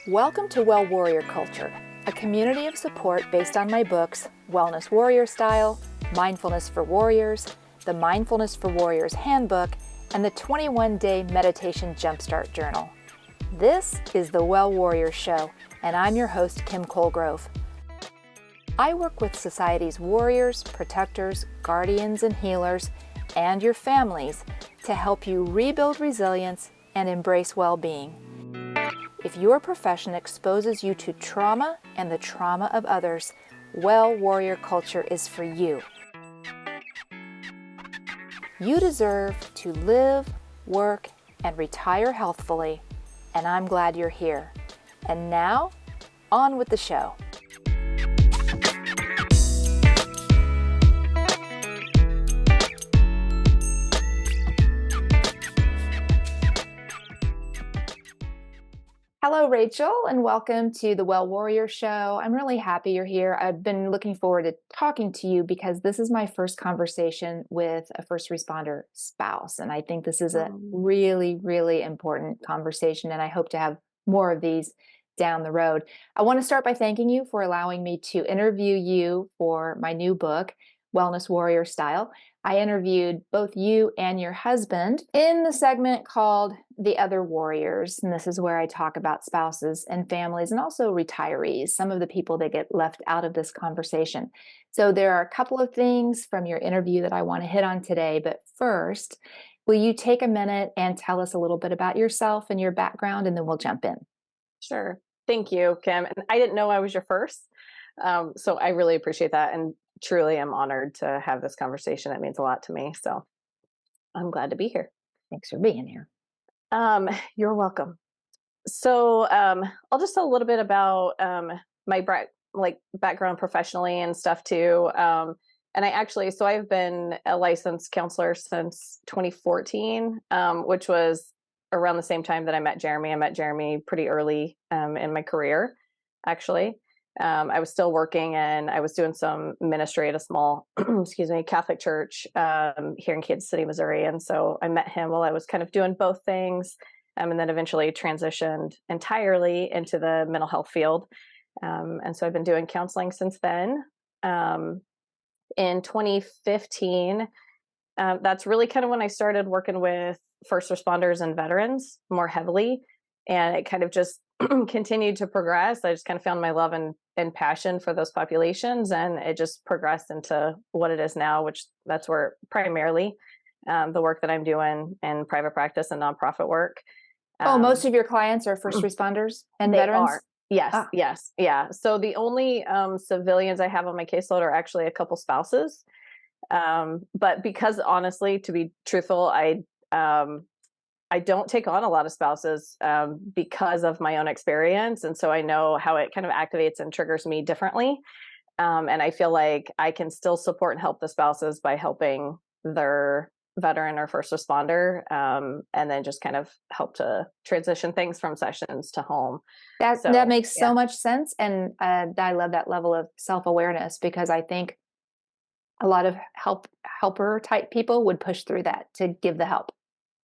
Welcome to Well Warrior Culture, a community of support based on my books, Wellness Warrior Style, Mindfulness for Warriors, the Mindfulness for Warriors Handbook, and the 21-Day Meditation Jumpstart Journal. This is the Well Warrior Show, and I'm your host, Kim Colegrove. I work with society's warriors, protectors, guardians, and healers, and your families to help you rebuild resilience and embrace well-being. If your profession exposes you to trauma and the trauma of others, Well Warrior Culture is for you. You deserve to live, work, and retire healthfully, and I'm glad you're here. And now, on with the show. Hello, Rachel, and welcome to the Well Warrior Show. I'm really happy you're here. I've been looking forward to talking to you because this is my first conversation with a first responder spouse. And I think this is a really, really important conversation, and I hope to have more of these down the road. I want to start by thanking you for allowing me to interview you for my new book, Wellness Warrior Style. I interviewed both you and your husband in the segment called The Other Warriors. And this is where I talk about spouses and families and also retirees, some of the people that get left out of this conversation. So there are a couple of things from your interview that I want to hit on today. But first, will you take a minute and tell us a little bit about yourself and your background, and then we'll jump in. Sure. Thank you, Kim. And I didn't know I was your first. So I really appreciate that. And truly am honored to have this conversation. It means a lot to me. So I'm glad to be here. Thanks for being here. You're welcome. So I'll just tell a little bit about my background professionally and stuff too. And I've been a licensed counselor since 2014, which was around the same time that I met Jeremy. I met Jeremy pretty early in my career, actually. I was still working and I was doing some ministry at a small, Catholic church here in Kansas City, Missouri. And so I met him while I was kind of doing both things, and then eventually transitioned entirely into the mental health field. And so I've been doing counseling since then. In 2015, that's really kind of when I started working with first responders and veterans more heavily. And it kind of just continued to progress. I just kind of found my love and passion for those populations, and it just progressed into what it is now, which that's where primarily the work that I'm doing in private practice and nonprofit work. Most of your clients are first responders and veterans? Are. Yes, yes, yeah. So the only civilians I have on my caseload are actually a couple spouses. But because honestly, to be truthful, I don't take on a lot of spouses because of my own experience. And so I know how it kind of activates and triggers me differently. And I feel like I can still support and help the spouses by helping their veteran or first responder, and then just kind of help to transition things from sessions to home. That makes so much sense. And I love that level of self-awareness, because I think a lot of helper type people would push through that to give the help.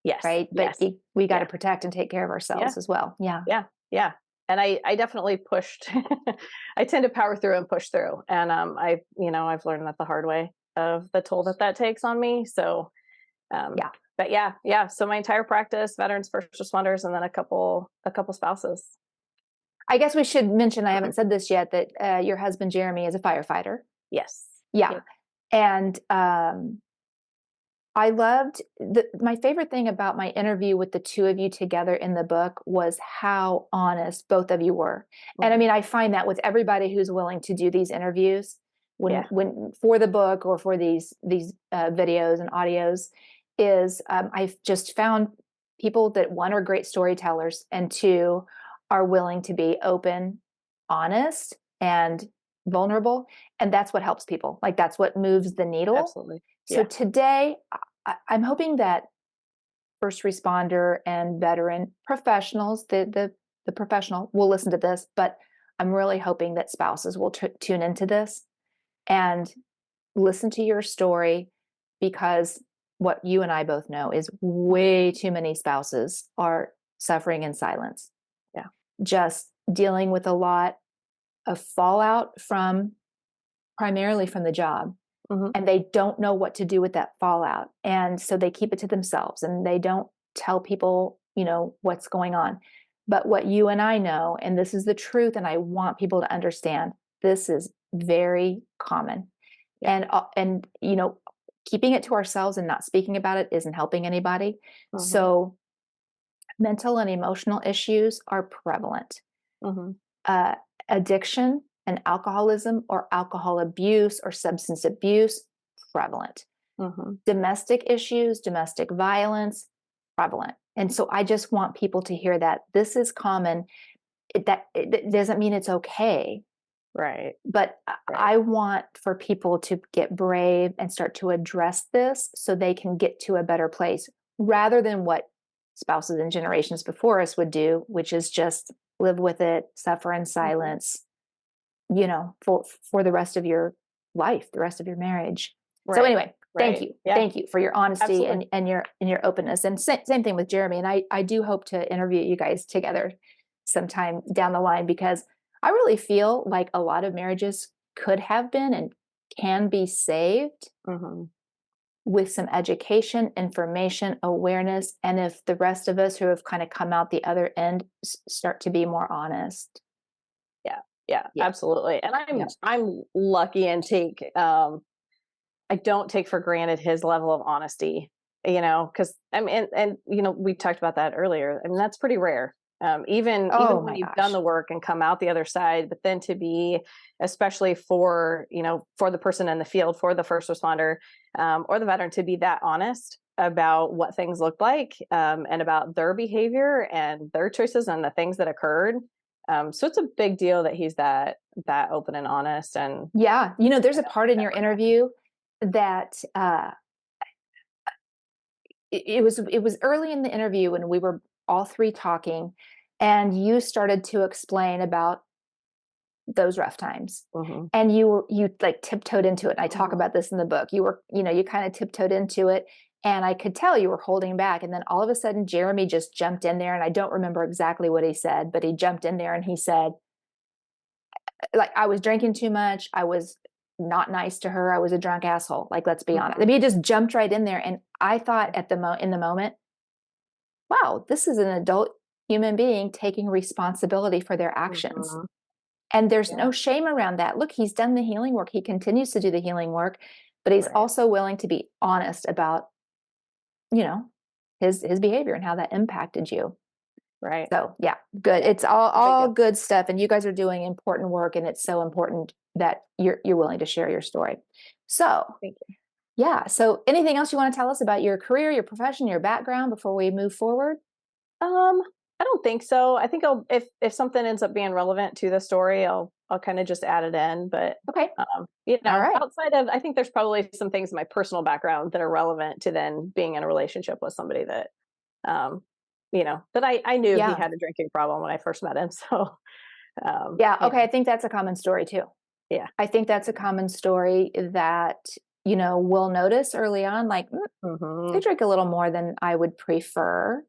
Yes. Right. But we got to protect and take care of ourselves as well. Yeah. Yeah. Yeah. And I definitely pushed, I tend to power through and push through. And I've learned that the hard way of the toll that takes on me. So, but yeah. So my entire practice, veterans, first responders, and then a couple spouses. I guess we should mention, I haven't said this yet, that your husband, Jeremy, is a firefighter. Yes. Yeah. And, I loved my favorite thing about my interview with the two of you together in the book was how honest both of you were. Mm-hmm. And I mean, I find that with everybody who's willing to do these interviews when for the book or for these videos and audios is I've just found people that, one, are great storytellers, and two, are willing to be open, honest, and vulnerable. And that's what helps people. Like, that's what moves the needle. Absolutely. So today, I'm hoping that first responder and veteran professionals, the professional, will listen to this, but I'm really hoping that spouses will tune into this and listen to your story, because what you and I both know is way too many spouses are suffering in silence. Yeah. Just dealing with a lot of fallout primarily from the job, Mhm. and they don't know what to do with that fallout. And so they keep it to themselves and they don't tell people, what's going on. But what you and I know, and this is the truth, and I want people to understand, this is very common. Yeah. And keeping it to ourselves and not speaking about it isn't helping anybody. Mhm. So mental and emotional issues are prevalent. Mhm. uh, Addiction and alcoholism or alcohol abuse or substance abuse, prevalent. Mhm. Domestic issues, domestic violence, prevalent. And so I just want people to hear that this is common. It doesn't mean it's okay, Right. but Right. I want for people to get brave and start to address this so they can get to a better place rather than what spouses and generations before us would do, which is just live with it, suffer in Mhm. silence, for the rest of your life, the rest of your marriage. So Right. anyway, thank Right. you. Yeah. Thank you for your honesty Absolutely. and your openness. And same thing with Jeremy. And I do hope to interview you guys together sometime down the line because I really feel like a lot of marriages could have been and can be saved Mhm. with some education, information, awareness, and if the rest of us who have kind of come out the other end start to be more honest. Yeah. Yeah. Yeah. Absolutely. And Yeah. I'm lucky and take I don't take for granted his level of honesty, because I mean, and we talked about that earlier. I mean, that's pretty rare. Even Oh when my you've done gosh. the work and come out the other side, but then to be, especially for the person in the field, for the first responder, or the veteran, to be that honest about what things look like, and about their behavior and their choices and the things that occurred. So it's a big deal that he's that open and honest, and Yeah, there's I a don't part take in that your for granted. interview that it was early in the interview when we were all three talking, and you started to explain about those rough times, Mhm. and you like tiptoed into it. And I talk Mhm. about this in the book. You kind of tiptoed into it, and I could tell you were holding back. And then all of a sudden, Jeremy just jumped in there, and I don't remember exactly what he said, but he jumped in there and he said, like, I was drinking too much. I was not nice to her. I was a drunk asshole. Like, let's be honest. I Mhm. mean, he just jumped right in there. And I thought in the moment, wow, this is an adult human being taking responsibility for their actions. Mhm. And there's Yeah. no shame around that. Look, he's done the healing work. He continues to do the healing work, but he's Right. also willing to be honest about, you know, his behavior and how that impacted you. Right. So yeah, good. Yeah. It's all A big all deal. good stuff, and you guys are doing important work, and it's so important that you're willing to share your story. So Thank you. yeah. So anything else you want to tell us about your career, your profession, your background before we move forward? Um, I don't think so. I think if something ends up being relevant to the story, I'll kind of just add it in. But Okay. All right. outside of, I think there's probably some things in my personal background that are relevant to then being in a relationship with somebody that, um, that I knew he Yeah. had a drinking problem when I first met him. So, Yeah. Okay. I think that's a common story too. yeah. I think that's a common story that we'll notice early on, like, they Hmm. drink a little more than I would prefer.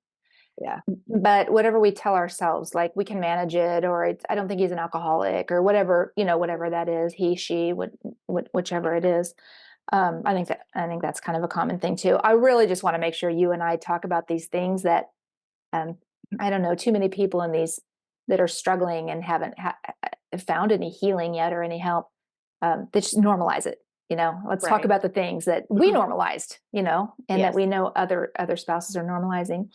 Yeah. But whatever we tell ourselves, like, we can manage it, or I don't think he's an alcoholic, or whatever, whatever that is, he, she, whichever it is. I think that's kind of a common thing too. I really just want to make sure you and I talk about these things that, um, I don't know too many people in these that are struggling and haven't found any healing yet or any help. That just normalize it. Let's talk Right. about the things that we Mhm. normalized, and that Yes. we know other spouses are normalizing.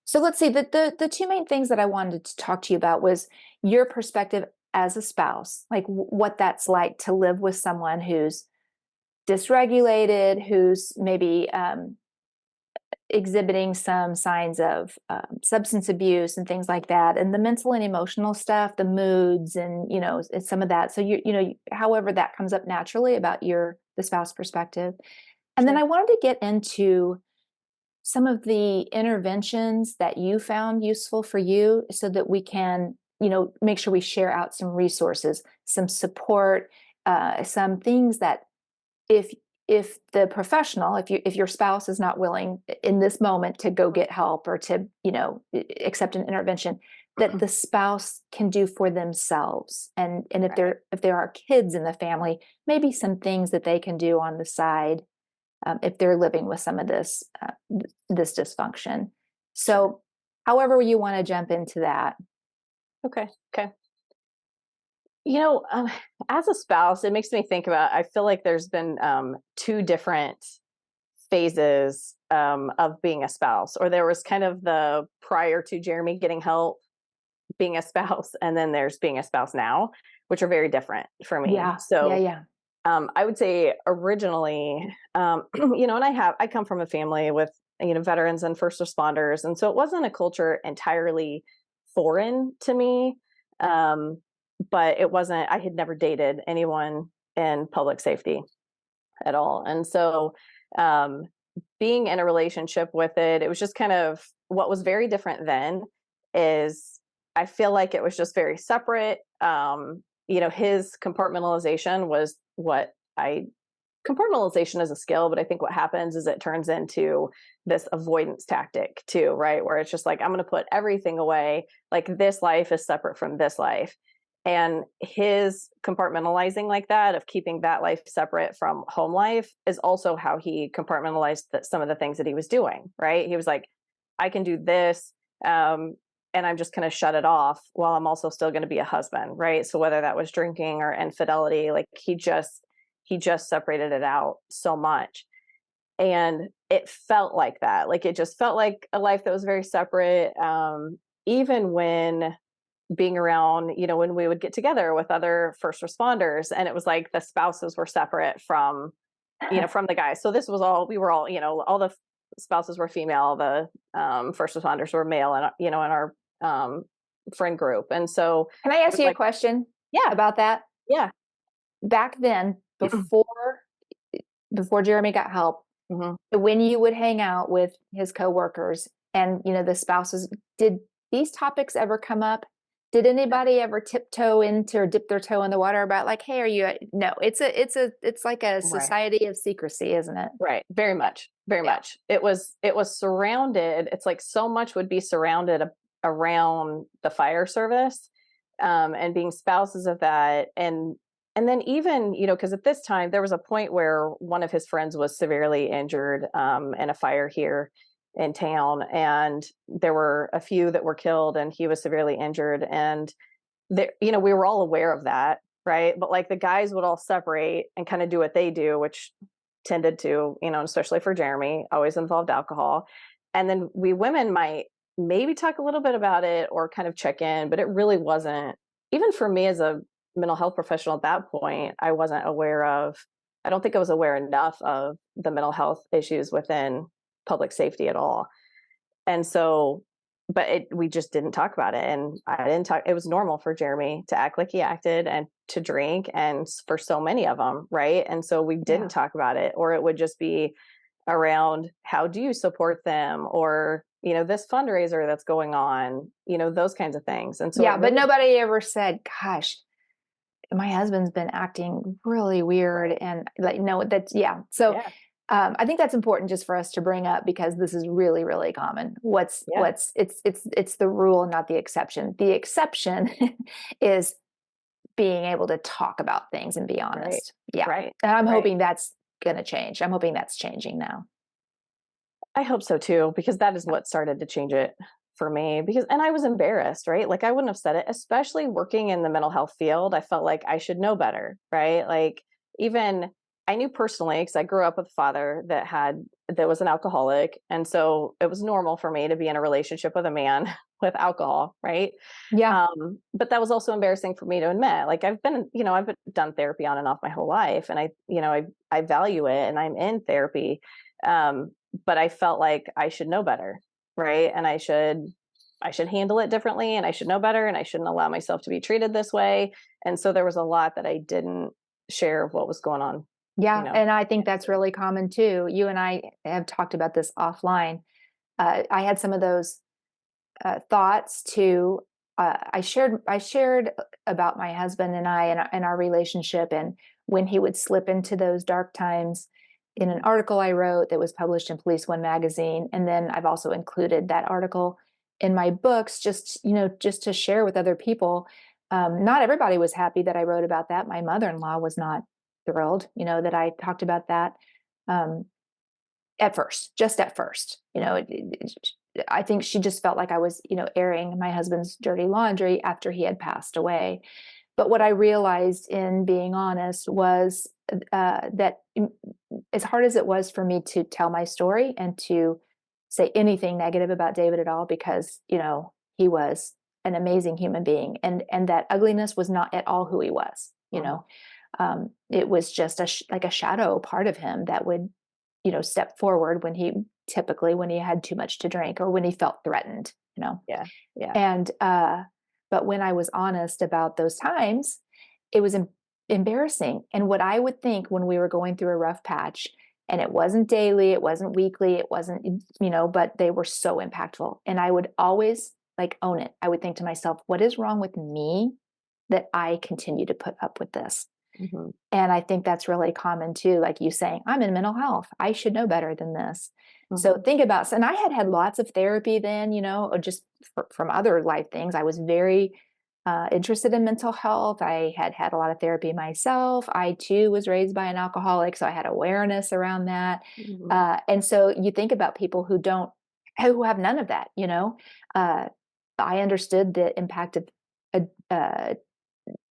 So let's see. The two main things that I wanted to talk to you about was your perspective as a spouse, like what that's like to live with someone who's dysregulated, who's maybe exhibiting some signs of substance abuse and things like that, and the mental and emotional stuff, the moods, and some of that. So however that comes up naturally about the spouse perspective, and then I Sure. wanted to get into some of the interventions that you found useful for you so that we can, make sure we share out some resources, some support, some things that if the professional, if your spouse is not willing in this moment to go get help or to, accept an intervention, that the spouse can do for themselves. And Right. if there are kids in the family, maybe some things that they can do on the side, if they're living with some of this dysfunction. Sure. So, however you want to jump into that. Okay. Okay. You know, as a spouse, it makes me think about. I feel like there's been two different phases of being a spouse, or there was kind of the prior to Jeremy getting help being a spouse, and then there's being a spouse now, which are very different for me. Yeah, yeah, So yeah. I would say originally, and I come from a family with veterans and first responders, and so it wasn't a culture entirely foreign to me. Um, but it wasn't. I had never dated anyone in public safety at all, and so um, being in a relationship with it, it was just kind of what was very different then. Is I feel like it was just very separate. His compartmentalization was what I compartmentalization is a skill, but I think what happens is it turns into this avoidance tactic too, right? Where it's just like, I'm going to put everything away. Like this life is separate from this life. And his compartmentalizing like that, of keeping that life separate from home life, is also how he compartmentalized some of the things that he was doing, right? He was like, I can do this. And I'm just going to shut it off while I'm also still going to be a husband, right? So whether that was drinking or infidelity, like he just separated it out so much. And it felt like that. Like it just felt like a life that was very separate. Even when being around, when we would get together with other first responders, and it was like the spouses were separate from the guys. So this was all, we were all, all the spouses were female, the first responders were male, and, in our um, friend group. And so Can I it ask was you a like, question yeah, about that? yeah. Back then, before Jeremy got help, Hmm. when you would hang out with his coworkers and the spouses, did these topics ever come up? Did anybody ever tiptoe into or dip their toe in the water about like, hey, are you no, it's like a Right. society of secrecy, isn't it? Right. Very much. Very Yeah. much. It was surrounded. It's like so much would be surrounded around the fire service, and being spouses of that. And then even, because at this time there was a point where one of his friends was severely injured in a fire here in town. And there were a few that were killed and he was severely injured. And there, we were all aware of that, right? But like the guys would all separate and kind of do what they do, which tended to, especially for Jeremy, always involved alcohol. And then we women might maybe talk a little bit about it or kind of check in, but it really wasn't, even for me as a mental health professional at that point, I don't think I was aware enough of the mental health issues within public safety at all. And so, but we just didn't talk about it. And I didn't talk, it was normal for Jeremy to act like he acted and to drink, and for so many of them. Right. And so we Yeah. didn't talk about it, or it would just be around, how do you support them? Or, this fundraiser that's going on, those kinds of things. And so it Yeah, but really, nobody ever said, gosh, my husband's been acting really weird. right. And like, no, that's, yeah. So Yeah. I think that's important just for us to bring up because this is really, really common. Yeah. It's the rule, not the exception. The exception is being able to talk about things and be Right. honest. Yeah. Right. And I'm Right. hoping that's going to change. I'm hoping that's changing now. I hope so too, because that is Yeah. what started to change it for me. And I was embarrassed, right? Like I wouldn't have said it, especially working in the mental health field. I felt like I should know better, right? Like even I knew personally, because I grew up with a father that was an alcoholic. And so it was normal for me to be in a relationship with a man with alcohol, right? Yeah. But that was also embarrassing for me to admit. Like I've done therapy on and off my whole life, and I value it, and I'm in therapy. Um, but I felt like I should know better, right? And I should handle it differently, and I should know better, and I shouldn't allow myself to be treated this way. And so there was a lot that I didn't share of what was going on, you Yeah. know. And I think that's really common too. You and I have talked about this offline. I had some of those thoughts too. I shared about my husband and I and our relationship and when he would slip into those dark times in an article I wrote that was published in Police One magazine. And then I've also included that article in my books, just, just to share with other people. Not everybody was happy that I wrote about that. My mother-in-law was not thrilled, that I talked about that. Um, at first, just at first, I think she just felt like I was, airing my husband's dirty laundry after he had passed away. But what I realized in being honest was that as hard as it was for me to tell my story and to say anything negative about David at all, because, he was an amazing human being, and that ugliness was not at all who he was, Mhm. it was just like a shadow part of him that would, step forward when he had too much to drink or when he felt threatened, Yeah. Yeah. and but when I was honest about those times, it was embarrassing. And what I would think when we were going through a rough patch, and it wasn't daily, it wasn't weekly, it wasn't, but they were so impactful. And I would always like own it. I would think to myself, what is wrong with me that I continue to put up with this? Mhm. And I think that's really common too, like you saying, I'm in mental health. I should know better than this. So Mhm. think about, and I had had lots of therapy then, or just from other life things. I was very interested in mental health. I had had a lot of therapy myself. I too was raised by an alcoholic, so I had awareness around that. Mhm. And so you think about people who have none of that. Uh, I understood the impact of uh, uh,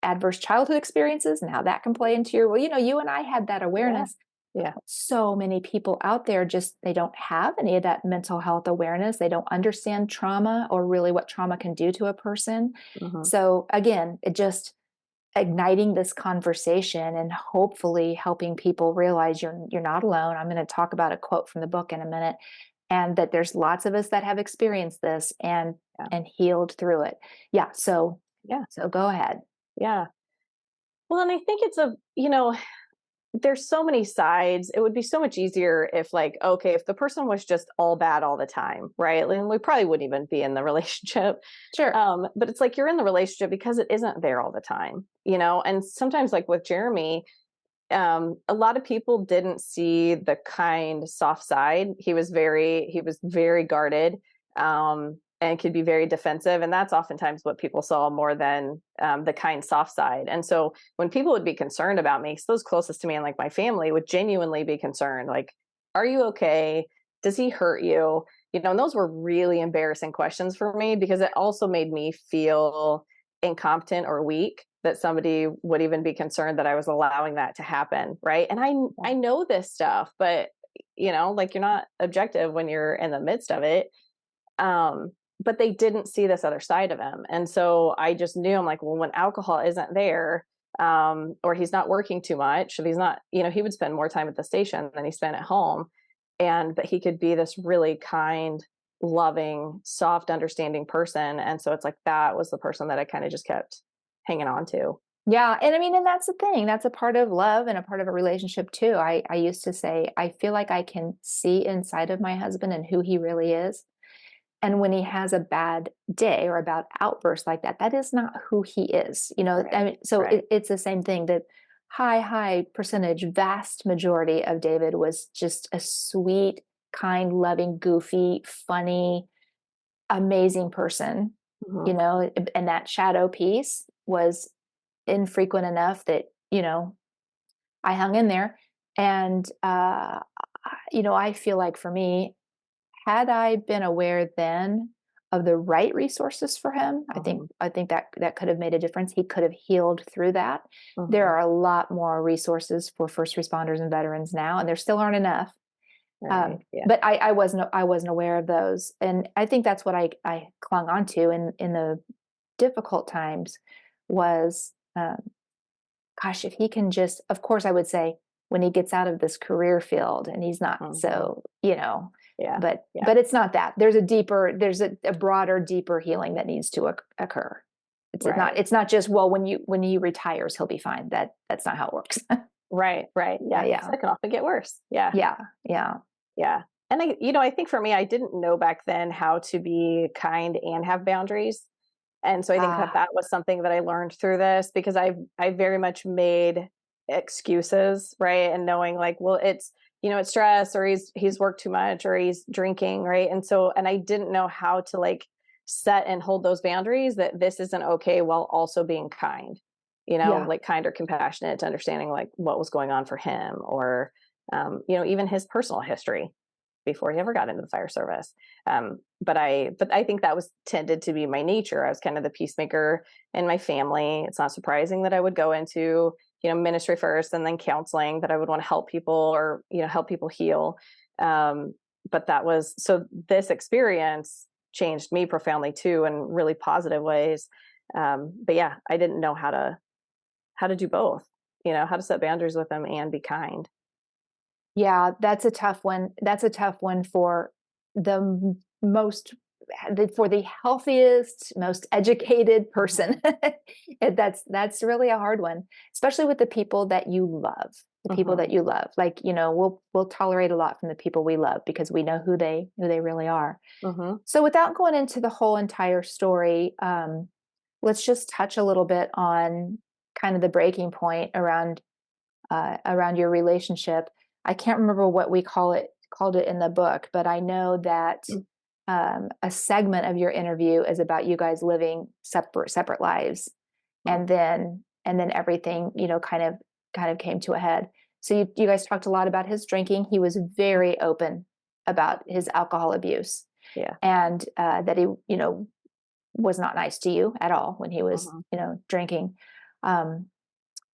adverse childhood experiences and how that can play into your, well, you and I had that Yeah. awareness. Yeah. So many people out there just, they don't have any of that mental health awareness. They don't understand trauma or really what trauma can do to a person. Mhm. So again, it just igniting this conversation and hopefully helping people realize you're not alone. I'm going to talk about a quote from the book in a minute, and that there's lots of us that have experienced this Yeah. and healed through it. Yeah, Yeah. so go ahead. Yeah. Well, and I think there's so many sides. It would be so much easier if, like, okay, if the person was just all bad all the time, right? Then we probably wouldn't even be in the relationship. Sure. But it's like you're in the relationship because it isn't there all the time, And sometimes, like with Jeremy, a lot of people didn't see the kind, soft side. He was very guarded, and could be very defensive, and that's oftentimes what people saw more than the kind, soft side. And so when people would be concerned about me, 'cause those closest to me and like my family would genuinely be concerned, like, "Are you okay? Does he hurt you?" And those were really embarrassing questions for me because it also made me feel incompetent or weak that somebody would even be concerned that I was allowing that to happen, right? And I know this stuff, but like, you're not objective when you're in the midst of it. But they didn't see this other side of him. And so I just knew, I'm like, well, when alcohol isn't there, or he's not working too much, if he's not, he would spend more time at the station than he spent at home. But he could be this really kind, loving, soft, understanding person. And so it's like that was the person that I kind of just kept hanging on to. Yeah, and I mean, and that's the thing. That's a part of love and a part of a relationship too. I used to say, I feel like I can see inside of my husband and who he really is. And when he has a bad day or a bad outburst like that, that is not who he is. I Right. mean, so Right. it's the same thing. The high percentage, vast majority of David was just a sweet, kind, loving, goofy, funny, amazing person. Hmm. And that shadow piece was infrequent enough that, I hung in there. And, I feel like for me, had I been aware then of the right resources for him, Hmm. I think that that could have made a difference. He could have healed through that. There Hmm. are a lot more resources for first responders and veterans now, and there still aren't enough. Right. Yeah. But I wasn't aware of those, and I think that's what I clung on to in the difficult times was, gosh, if he can just, of course, I would say when he gets out of this career field and he's not Hmm. so, Yeah. Yeah. but it's not that. There's a broader, deeper healing that needs to occur. Right. it's not just, well, when he retires, he'll be fine. That's not how it works. Right. Right. Yeah, Yeah. Because yeah, that can often get worse. Yeah. yeah, yeah. Yeah. And I think for me, I didn't know back then how to be kind and have boundaries. And so I think that Ah, that was something that I learned through this because I very much made excuses, right? And knowing like, well, it's stress or he's worked too much or he's drinking, right? And I didn't know how to like set and hold those boundaries, that this isn't okay, while also being kind, Yeah. like kind or compassionate to understanding like what was going on for him, or even his personal history before he ever got into the fire service. But I think that was tended to be my nature. I was kind of the peacemaker in my family. It's not surprising that I would go into, ministry first and then counseling, that I would want to help people, or, help people heal. Um, but that was, so this experience changed me profoundly too, in really positive ways. But yeah, I didn't know how to do both, how to set boundaries with them and be kind. Yeah, that's a tough one. That's a tough one for most for the healthiest, most educated Mhm. person. That's really a hard one, especially with the people that you love. The people Mhm. that you love. Like, we'll tolerate a lot from the people we love because we know who they really are. Mhm. So without going into the whole entire story, let's just touch a little bit on kind of the breaking point around your relationship. I can't remember what we called it in the book, but I know that a segment of your interview is about you guys living separate lives, Mhm. and then everything kind of came to a head. So you guys talked a lot about his drinking. He was very open about his alcohol abuse, Yeah. and that he was not nice to you at all when he was Mhm. drinking. Um,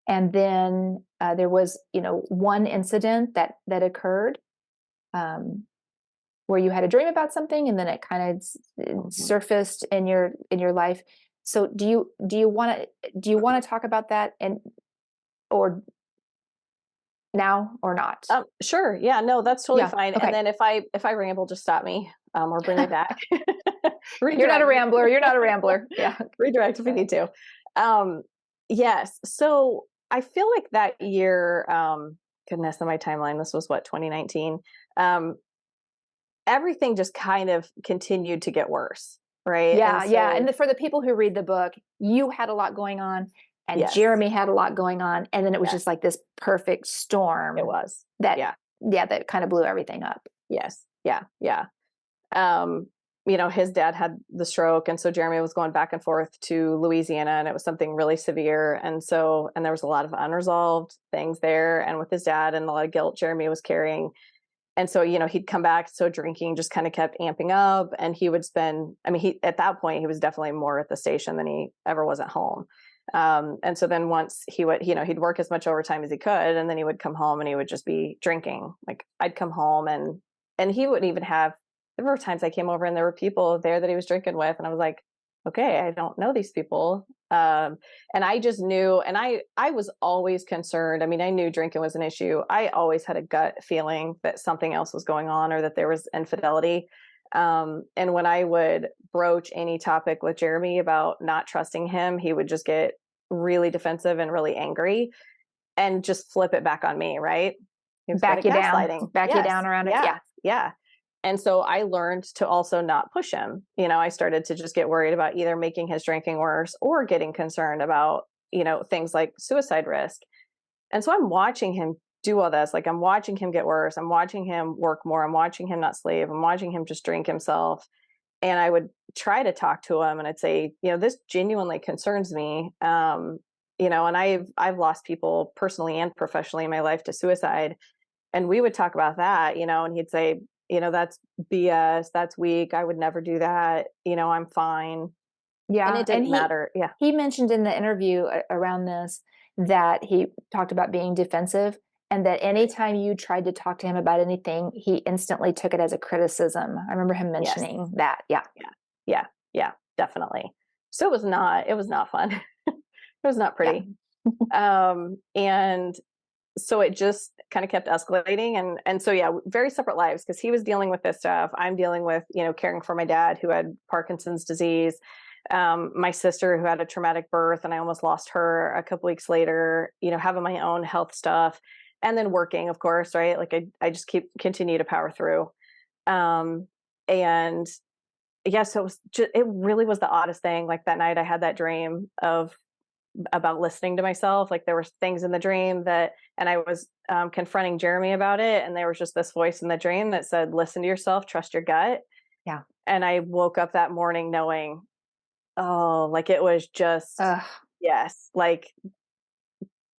and then there was one incident that occurred, um, where you had a dream about something, and then it kind of Mhm. surfaced in your life. So do you want to talk about that, and or now or not? Sure. Yeah. No, that's totally Yeah. fine. And Okay. then if I ramble, just stop me, or bring me back. You're not a Redirect me. rambler. You're not a rambler. Yeah. Redirect if we need to. Um, yes. So I feel like that year, goodness, on my timeline, this was what, 2019. Um, Everything just kind of continued to get worse, right? And Yeah, yeah. so, For the people who read the book, you had a lot going on, and yes, Jeremy had a lot going on, and then it was just yes, like this perfect it storm was. that, Yeah. yeah, that kind of blew everything up. Yes. Yeah. Yeah. um, his dad had the stroke. And so Jeremy was going back and forth to Louisiana, and it was something really severe. And there was a lot of unresolved things there. And with his dad, and a lot of guilt Jeremy was carrying. And so, he'd come back. So drinking just kind of kept amping up. And he would spend, I mean, at that point, he was definitely more at the station than he ever was at home. And so then once he would, he'd work as much overtime as he could. And then he would come home and he would just be drinking. Like I'd come home, and he wouldn't even have, there were times I came over and there were people there that he was drinking with. And I was like, okay, I don't know these people. And I just knew, and I was always concerned. I mean, I knew drinking was an issue. I always had a gut feeling that something else was going on, or that there was infidelity. And when I would broach any topic with Jeremy about not trusting him, he would just get really defensive and really angry, and just flip it back on me, right? He was good Back at you down, gaslighting. back you Yes. down around it. Yeah. Yeah. Yeah. And so I learned to also not push him. I started to just get worried about either making his drinking worse, or getting concerned about, things like suicide risk. And so I'm watching him do all this. Like I'm watching him get worse. I'm watching him work more. I'm watching him not sleep. I'm watching him just drink himself. And I would try to talk to him, and I'd say, this genuinely concerns me. And I've lost people personally and professionally in my life to suicide. And we would talk about that, and he'd say, that's BS, that's weak, I would never do that, I'm fine. And Yeah. it And didn't matter. Yeah. he mentioned in the interview around this that he talked about being defensive, and that Right. anytime you tried to talk to him about anything, he instantly took it as a criticism. I remember him Yes. mentioning that. Yeah. Yeah. Yeah. Yeah. Definitely. So it was not fun. It was not Yeah. pretty. And so it just kind of kept escalating. And so yeah, very separate lives, because he was dealing with this stuff, I'm dealing with, caring for my dad who had Parkinson's disease, my sister who had a traumatic birth and I almost lost her a couple weeks later, having my own health stuff, and then working, of course, right? Like I just continue to power through. um and yeah, so it really was the oddest thing. Like that night I had that dream about listening to myself. Like there were things in the dream and I was confronting Jeremy about it, and there was just this voice in the dream that said, "Listen to yourself, trust your gut." Yeah. And I woke up that morning knowing, oh, like it was just, Ugh. yes, like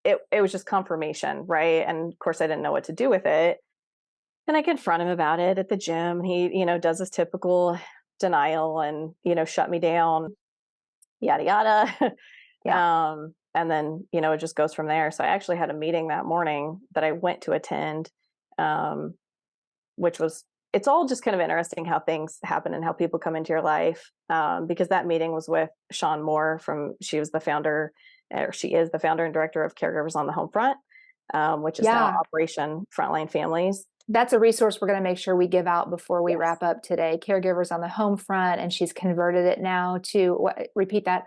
it was just confirmation, right? And of course I didn't know what to do with it. And I confront him about it at the gym. He, does his typical denial and, shut me down, yada yada. Yeah. And then, it just goes from there. So I actually had a meeting that morning that I went to attend, um, which was, it's all just kind of interesting how things happen and how people come into your life. Because that meeting was with Sean Moore she was the founder, or she is the founder and director of Caregivers on the Home Front, which is now Yeah. Operation Frontline Families. That's a resource we're going to make sure we give out before we Yes. wrap up today. Caregivers on the Home Front, and she's converted it now to what? Repeat that.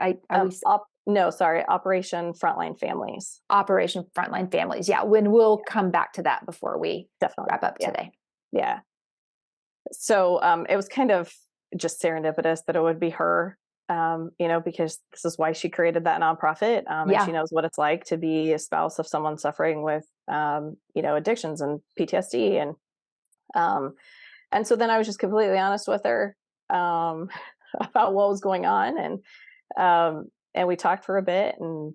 No, sorry, Operation Frontline Families. Operation Frontline Families. Yeah, when we'll come back to that before we Definitely. wrap up Yeah. today. Yeah. So it was kind of just serendipitous that it would be her, because this is why she created that nonprofit. And she Yeah. knows what it's like to be a spouse of someone suffering with, addictions and PTSD. Um, and so then I was just completely honest with her, about what was going on. And we talked for a bit, and,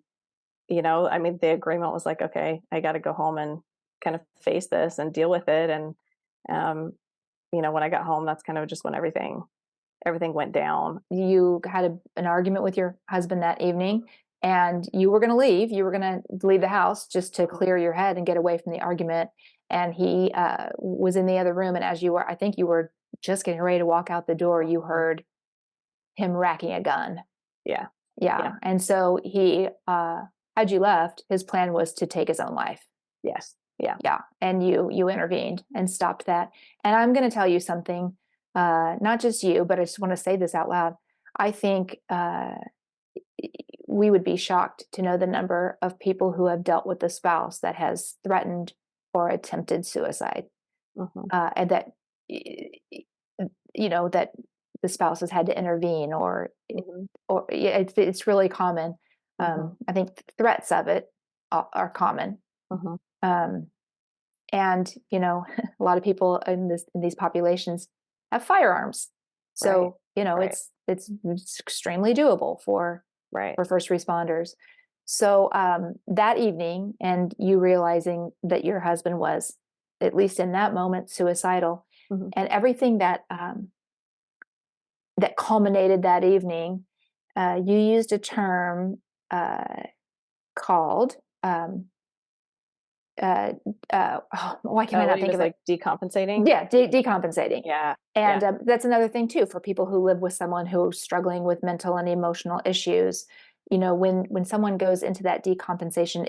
I mean, the agreement was like, okay, I got to go home and kind of face this and deal with it. And, um, when I got home, that's kind of just when everything went down. You had an argument with your husband that evening, and you were going to leave. You were going to leave the house just to Mhm. clear your head and get away from the argument. And he was in the other room. And as you were, I think you were just getting ready to walk out the door, you Mhm. heard him racking a gun. Yeah. Yeah. Yeah. And so he, had you left, his plan was to take his own life. Yes. Yeah. Yeah. And you intervened and stopped that. And I'm going to tell you something, not just you, but I just want to say this out loud. I think we would be shocked to know the number of people who have dealt with a spouse that has threatened or attempted suicide, Mhm. and that that the spouse has had to intervene, Mhm. or yeah, it's really common. Mhm. I think threats of it are common. Mhm. Um, and a lot of people in these populations have firearms, Right. so Right. it's extremely doable Right. for first responders. So that evening, and you realizing that your husband was, at least in that moment, suicidal, Mhm. and everything that culminated that evening, you used a term uh, called um, why can I Oh, what not he think was of it? like decompensating? Yeah, decompensating. Yeah. And Yeah. that's another thing too for people who live with someone who's struggling with mental and emotional issues. When someone goes into that decompensation,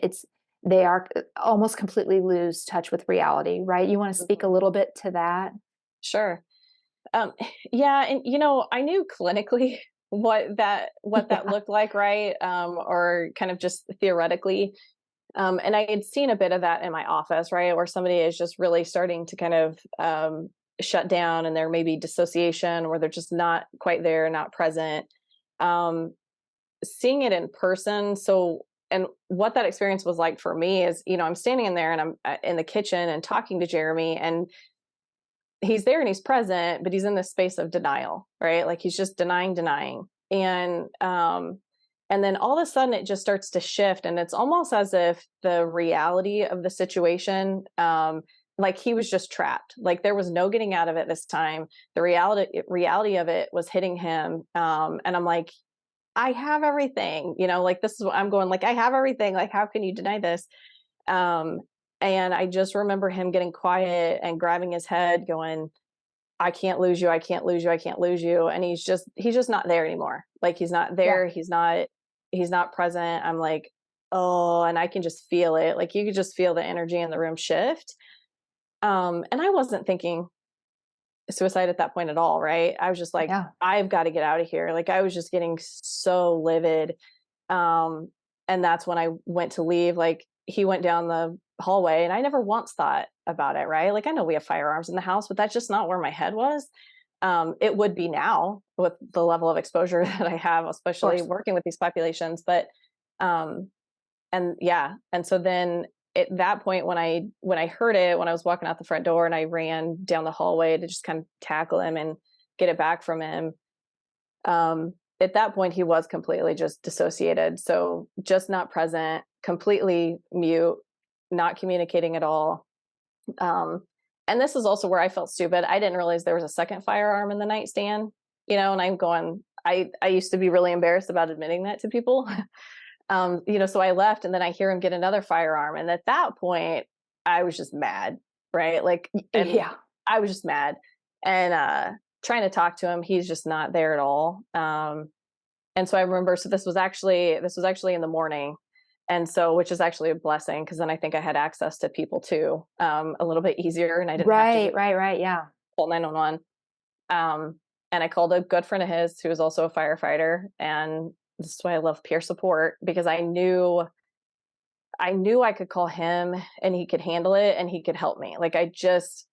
they are almost completely lose touch with reality, right? You want to speak a Mhm. little bit to that? Sure. Um, yeah, and I knew clinically what that Yeah. looked like, right? Or kind of just theoretically. And I had seen a bit of that in my office, right? Where somebody is just really starting to kind of shut down, and there may be dissociation where they're just not quite there, not present. Um, Seeing it in person. And what that experience was like for me is, I'm standing in there and I'm in the kitchen and talking to Jeremy, and he's there and he's present, but he's in this space of denial, right? Like he's just denying. And then all of a sudden it just starts to shift, and it's almost as if the reality of the situation, like he was just trapped. Like there was no getting out of it this time. The reality of it was hitting him. And I'm like, I have everything, like this is what I'm going, like, I have everything. Like, how can you deny this? Um, and I just remember him getting quiet and grabbing his head, going, I can't lose you. I can't lose you. I can't lose you. And he's just not there anymore. Like he's not Yeah. there. He's not present. I'm like, oh, and I can just feel it. Like you could just feel the energy in the room shift. And I wasn't thinking suicide at that point at all, right? I was just like, Yeah. I've got to get out of here. Like I was just getting so livid. Um, and that's when I went to leave. Like he went down the hallway, and I never once thought about it, right? Like I know we have firearms in the house, but that's just not where my head was. It would be now with the level of exposure that I have, Of especially course. working with these populations. But um, and yeah, and so then at that point, when I heard it, when I was walking out the front door, and I ran down the hallway to just kind of tackle him, and get it back from him. At that point, he was completely just dissociated. So just not present, completely mute, not communicating at all. Um, and this is also where I felt stupid. I didn't realize there was a second firearm in the nightstand, and I'm going, I used to be really embarrassed about admitting that to people. So I left and then I hear him get another firearm. And at that point, I was just mad, right? Like, and Yeah. I was just mad and trying to talk to him. He's just not there at all. And so I remember, so this was actually in the morning. And so, which is actually a blessing because then I think I had access to people too, a little bit easier and I didn't have to Right, just right, right. Yeah. call 911. And I called a good friend of his who was also a firefighter. And this is why I love peer support because I knew I could call him and he could handle it and he could help me. Like I just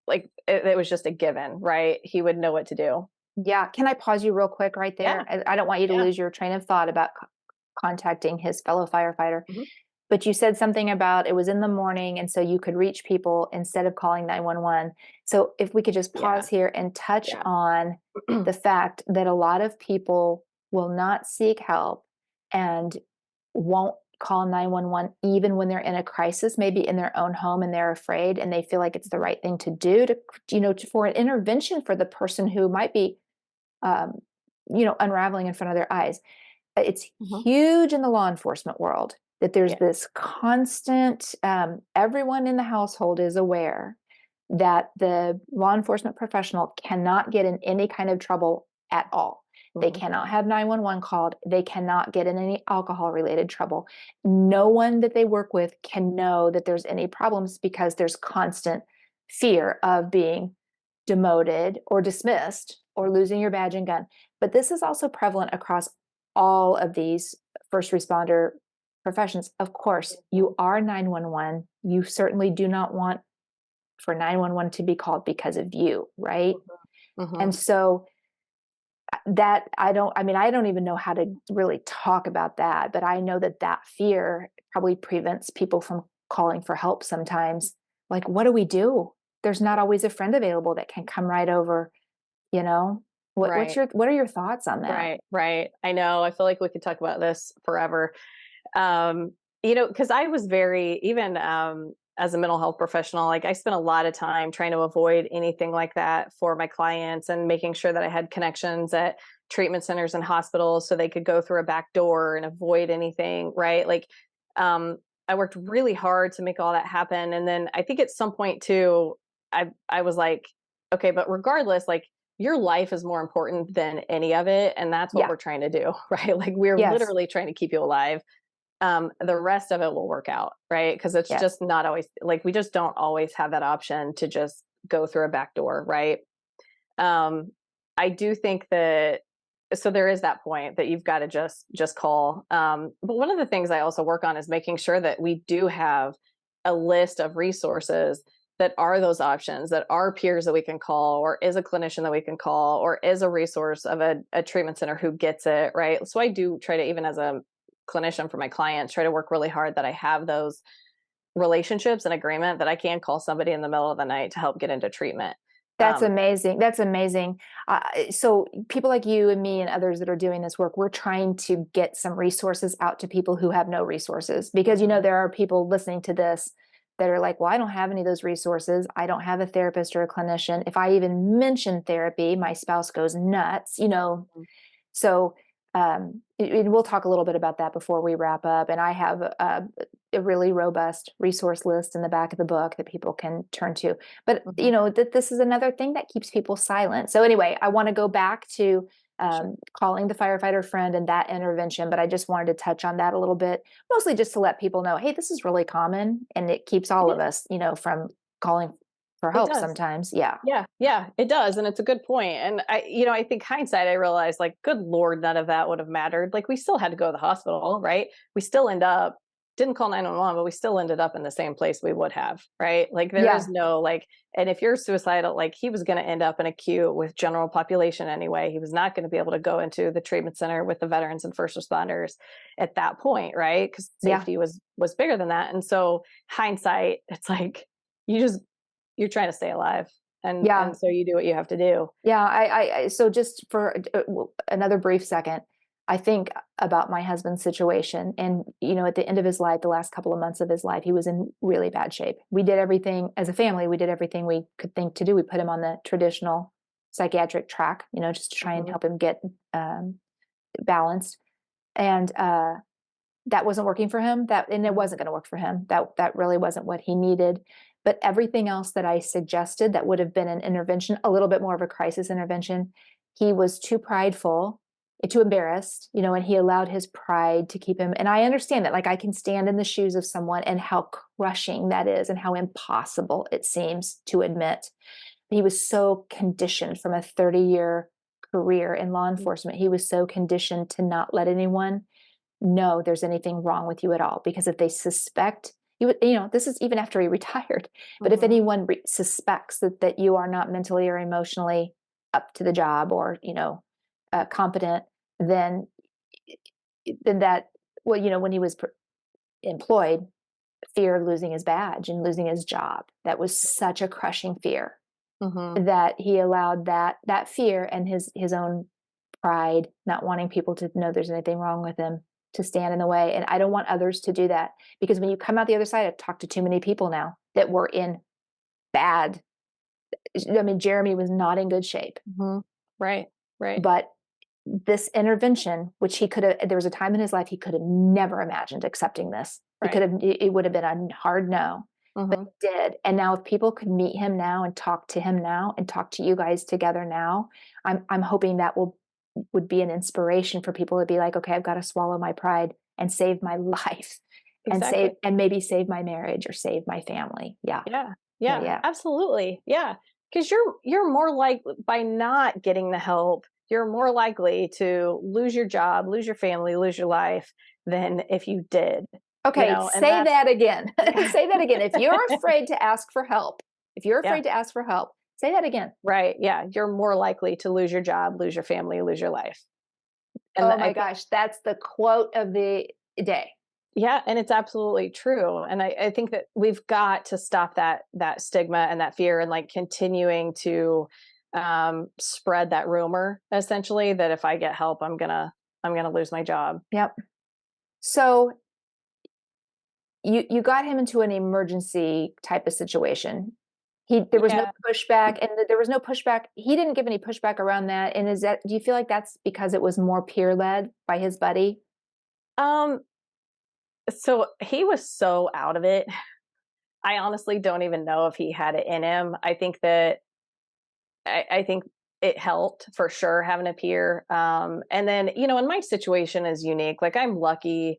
like it was just a given, right? He would know what to do. Yeah. Can I pause you real quick right Yeah, there? I don't want you to yeah. lose your train of thought about contacting his fellow firefighter. Mhm. But you said something about it was in the morning, and so you could reach people instead of calling 911. So if we could just Yeah, pause here and touch yeah. on the fact that a lot of people will not seek help and won't call 911 even when they're in a crisis, maybe in their own home and they're afraid and they feel like it's the right thing to do for an intervention for the person who might be um, unraveling in front of their eyes. It's Mhm. huge in the law enforcement world that there's Yeah. this constant, everyone in the household is aware that the law enforcement professional cannot get in any kind of trouble at all. They Mhm. cannot have 911 called. They cannot get in any alcohol related trouble. No one that they work with can know that there's any problems because there's constant fear of being demoted or dismissed or losing your badge and gun. But this is also prevalent across all of these first responder professions. Of course, you are 911. You certainly do not want for 911 to be called because of you, right? And Mhm. so that I don't even know how to really talk about that, but I know that that fear probably prevents people from calling for help sometimes. Like, what do we do? There's not always a friend available that can come right over, you know? Right. What are your thoughts on that? Right. Right. I know. I feel like we could talk about this forever. Um, because I was very even as a mental health professional, like I spent a lot of time trying to avoid anything like that for my clients and making sure that I had connections at treatment centers and hospitals so they could go through a back door and avoid anything, right? Like um I worked really hard to make all that happen. And then I think at some point too, I was like, okay, but regardless, like your life is more important than any of it. And that's what Yeah. we're trying to do, right? Like we're Yes. literally trying to keep you alive. The rest of it will work out, right? Because it's Yes. just not always like we just don't always have that option to just go through a back door, right? Um, I do think that so there is that point that you've got to just call. But one of the things I also work on is making sure that we do have a list of resources that are those options, that are peers that we can call, or is a clinician that we can call, or is a resource of a treatment center who gets it, right? So I do try to, even as a clinician for my clients, try to work really hard that I have those relationships and agreement that I can call somebody in the middle of the night to help get into treatment. That's Um, amazing. That's amazing. So people like you and me and others that are doing this work, we're trying to get some resources out to people who have no resources because mhm, there are people listening to this that are like, well, I don't have any of those resources. I don't have a therapist or a clinician. If I even mention therapy, my spouse goes nuts. mhm, So, and we'll talk a little bit about that before we wrap up. And I have a really robust resource list in the back of the book that people can turn to. But mhm. that this is another thing that keeps people silent. So anyway, I want to go back to Sure. calling the firefighter friend and that intervention, but I just wanted to touch on that a little bit, mostly just to let people know, hey, this is really common, and it keeps It all of is. us, from calling for It help does. sometimes. Yeah. Yeah, yeah, it does, and it's a good point. And I think hindsight, I realized, like, good lord, none of that would have mattered. Like, we still had to go to the hospital, right? We still end up didn't call 911, but we still ended up in the same place we would have, right? Like, there is Yeah. no like, and if you're suicidal, like, he was going to end up in a queue with general population anyway. He was not going to be able to go into the treatment center with the veterans and first responders at that point, right? Because Yeah. safety was bigger than that. And so, hindsight, it's like you just you're trying to stay alive. Yeah. and so you do what you have to do. Yeah. So just for another brief second, I think about my husband's situation. And, at the end of his life, the last couple of months of his life, he was in really bad shape. We did everything as a family, we did everything we could think to do. We put him on the traditional psychiatric track, just to try and Hmm. help him get balanced. And that wasn't working for him. And it wasn't going to work for him. That really wasn't what he needed. But everything else that I suggested that would have been an intervention, a little bit more of a crisis intervention, he was too prideful, too embarrassed, and he allowed his pride to keep him. And I understand that, like, I can stand in the shoes of someone and how crushing that is and how impossible it seems to admit. He was so conditioned from a 30-year career in law enforcement. He was so conditioned to not let anyone know there's anything wrong with you at all, because if they suspect you, this is even after he retired, but if Hmm. anyone suspects that you are not mentally or emotionally up to the job, or competent, then that, well, when he was employed, fear of losing his badge and losing his job, that was such a crushing fear, Hmm. that he allowed that fear and his own pride, not wanting people to know there's anything wrong with him, to stand in the way. And I don't want others to do that, because when you come out the other side, I've talked to too many people now that were in bad. I mean, Jeremy was not in good shape, Hmm. Right. Right. but this intervention, which he could have, there was a time in his life he could have never imagined accepting this. He could Right. have, it would have been a hard no, but Hmm. he did. And now if people could meet him now and talk to him now and talk to you guys together now, I'm hoping that would be an inspiration for people to be like, okay, I've got to swallow my pride and save my life, and Exactly. maybe save my marriage or save my family. Yeah. Yeah. Yeah. Yeah. Yeah. Absolutely. Yeah. Because you're more like, by not getting the help, you're more likely to lose your job, lose your family, lose your life than if you did. Okay, And say that's that again. yeah. Say that again. If you're afraid to ask for help, if you're Yeah. afraid to ask for help, say that again. Right. Yeah. You're more likely to lose your job, lose your family, lose your life. And Oh I my think, gosh, that's the quote of the day. yeah, and it's absolutely true. And I think that we've got to stop that stigma and that fear, and like continuing to spread that rumor, essentially, that if I get help, I'm gonna lose my job. Yep. So you got him into an emergency type of situation. There was no Yeah. pushback, and there was no pushback. He didn't give any pushback around that. And do you feel like that's because it was more peer led by his buddy? Um. So he was so out of it. I honestly don't even know if he had it in him. I think it helped for sure having a peer. And then, and my situation is unique. Like, I'm lucky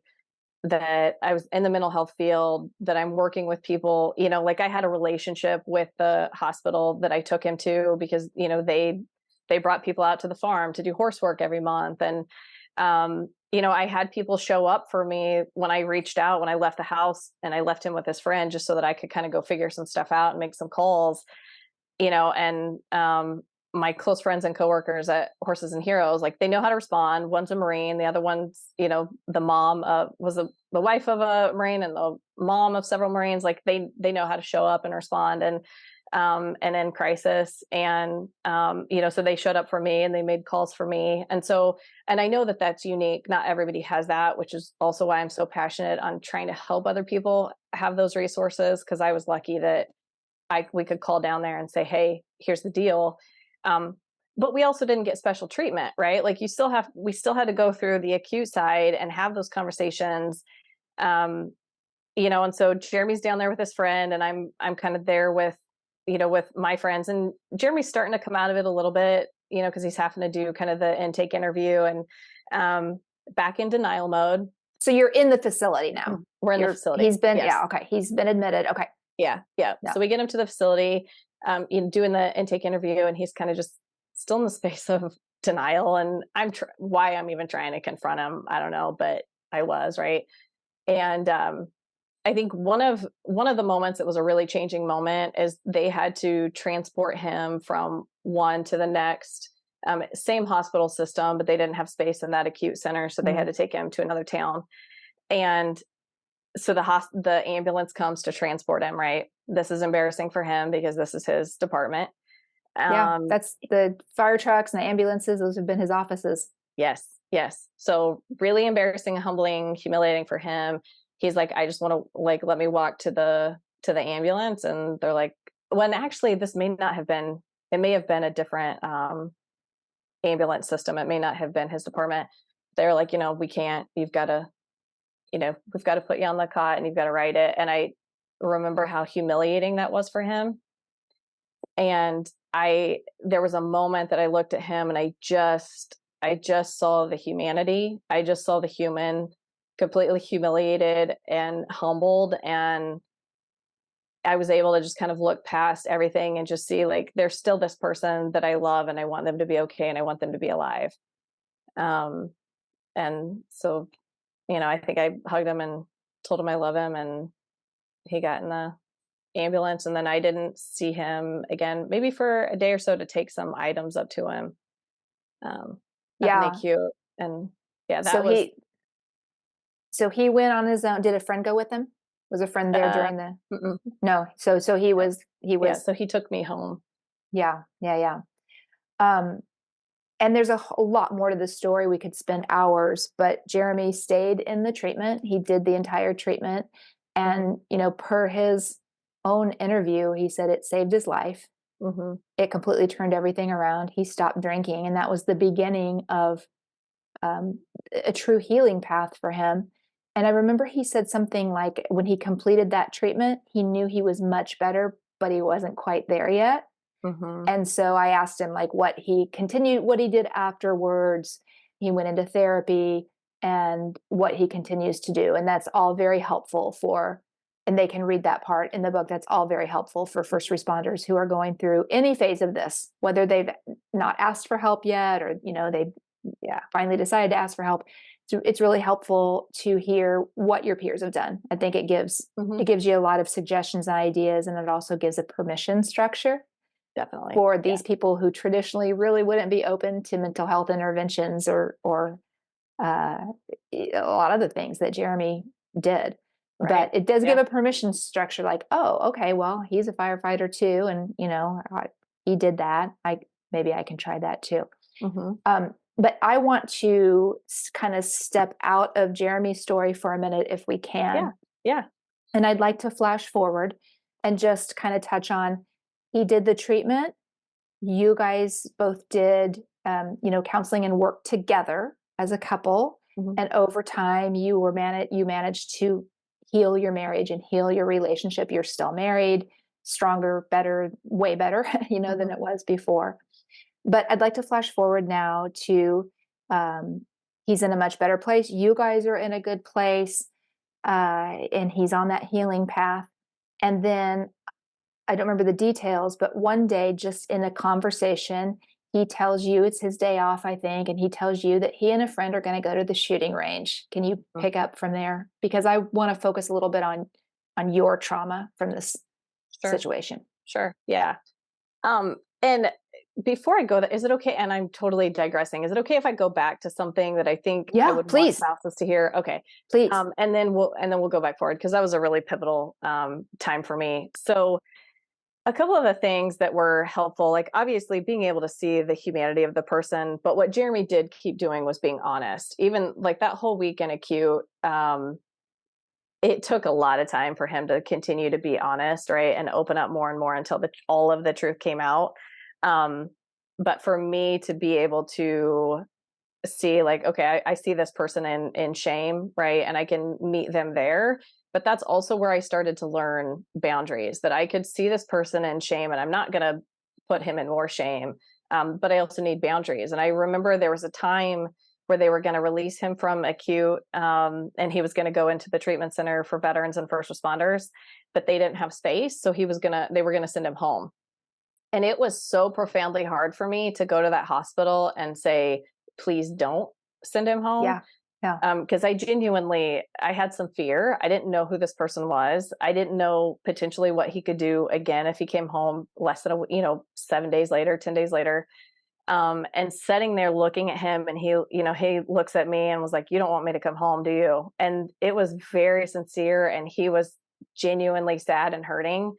that I was in the mental health field, that I'm working with people, like I had a relationship with the hospital that I took him to, because, they brought people out to the farm to do horse work every month. And, I had people show up for me when I reached out, when I left the house, and I left him with his friend just so that I could kind of go figure some stuff out and make some calls, and my close friends and coworkers at Horses and Heroes, like, they know how to respond. One's a Marine, the other one's, the mom the wife of a Marine and the mom of several Marines. Like, they know how to show up and respond, and in crisis. And so they showed up for me and they made calls for me. And I know that that's unique. Not everybody has that, which is also why I'm so passionate on trying to help other people have those resources. Because I was lucky that we could call down there and say, hey, here's the deal. Um, but we also didn't get special treatment, right? Like, we still had to go through the acute side and have those conversations. Um, and so Jeremy's down there with his friend, and I'm kind of there with my friends, and Jeremy's starting to come out of it a little bit, because he's having to do kind of the intake interview, and back in denial mode. So you're in the facility now. We're in the facility. Yeah, Yes. okay. He's been admitted. Okay. Yeah, yeah. Yeah. So we get him to the facility, doing the intake interview, and he's kind of just still in the space of denial. And why I'm even trying to confront him, I don't know, but I was, right. And I think one of the moments that was a really changing moment is they had to transport him from one to the next. Same hospital system, but they didn't have space in that acute center, so they had to take him to another town. And so the ambulance comes to transport him, right? This is embarrassing for him because this is his department. Yeah, Um, that's the fire trucks and the ambulances. Those have been his offices. yes, yes. So really embarrassing, humbling, humiliating for him. He's like, I just want to like let me walk to the ambulance, and they're like, when actually this may not have been. It may have been a different ambulance system. It may not have been his department. They're like, we can't. You've got to, we've got to put you on the cot, and you've got to write it. And I remember how humiliating that was for him. And there was a moment that I looked at him, and I just saw the humanity. I just saw the human completely humiliated and humbled. And I was able to just kind of look past everything and just see like there's still this person that I love, and I want them to be okay, and I want them to be alive. Um, and so, I think I hugged him and told him I love him, and he got in the ambulance, and then I didn't see him again, maybe for a day or so to take some items up to him um, at the Yeah. NICU. And yeah, So that was, he went on his own. Did a friend go with him? Was a friend there uh, during the mm-mm, No. So he no. was he Yeah. was So he took me home. yeah, yeah, yeah. Um and there's a whole lot more to the story. We could spend hours, but Jeremy stayed in the treatment. He did the entire treatment. Hmm. And, per his own interview, he said it saved his life. Hmm. It completely turned everything around. He stopped drinking, and that was the beginning of um, a true healing path for him. And I remember he said something like when he completed that treatment, he knew he was much better, but he wasn't quite there yet. Hmm. And so I asked him like what he did afterwards. He went into therapy and what he continues to do. And that's all very helpful and they can read that part in the book. That's all very helpful for first responders who are going through any phase of this, whether they've not asked for help yet or, they Yeah. finally decided to ask for help. So it's really helpful to hear what your peers have done. I think Hmm. it gives you a lot of suggestions and ideas, and it also gives a permission structure Definitely. for Yeah. these people who traditionally really wouldn't be open to mental health interventions or uh, a lot of the things that Jeremy did. Right. But it does give Yeah. a permission structure like, oh, okay, well, he's a firefighter too. And, he did that. Maybe I can try that too. Hmm. But I want to kind of step out of Jeremy's story for a minute if we Yeah. can. Yeah. And I'd like to flash forward and just kind of touch on he did the treatment. You guys both did, counseling and work together as a couple. Hmm. And over time, you managed to heal your marriage and heal your relationship. You're still married, stronger, better, way better, than Hmm. it was before. But I'd like to flash forward now to um, he's in a much better place. You guys are in a good place, and he's on that healing path. And then I don't remember the details, but one day, just in a conversation, he tells you it's his day off, I think, and he tells you that he and a friend are going to go to the shooting range. Can you pick up from there? Because I want to focus a little bit on your trauma from this Sure. situation. Sure. Yeah. And before I go there, is it okay? And I'm totally digressing. Is it okay if I go back to something that I think I Yeah, would want please, spouses to hear? Okay. please. And then we'll go back forward because that was a really pivotal time for me. So a couple of the things that were helpful, like obviously being able to see the humanity of the person, but what Jeremy did keep doing was being honest. Even like that whole week in acute, it took a lot of time for him to continue to be honest, right, and open up more and more until all of the truth came out. Um, but for me to be able to see, like, okay, I see this person in shame, right, and I can meet them there. But that's also where I started to learn boundaries. That I could see this person in shame, and I'm not going to put him in more shame. But I also need boundaries. And I remember there was a time where they were going to release him from acute, and he was going to go into the treatment center for veterans and first responders, but they didn't have space, so they were going to send him home. And it was so profoundly hard for me to go to that hospital and say, please don't send him home. Yeah, yeah, Because I had some fear. I didn't know who this person was. I didn't know potentially what he could do again if he came home less than 7 days later, 10 days later. And sitting there looking at him, and he looks at me and was like, you don't want me to come home, do you? And it was very sincere, and he was genuinely sad and hurting.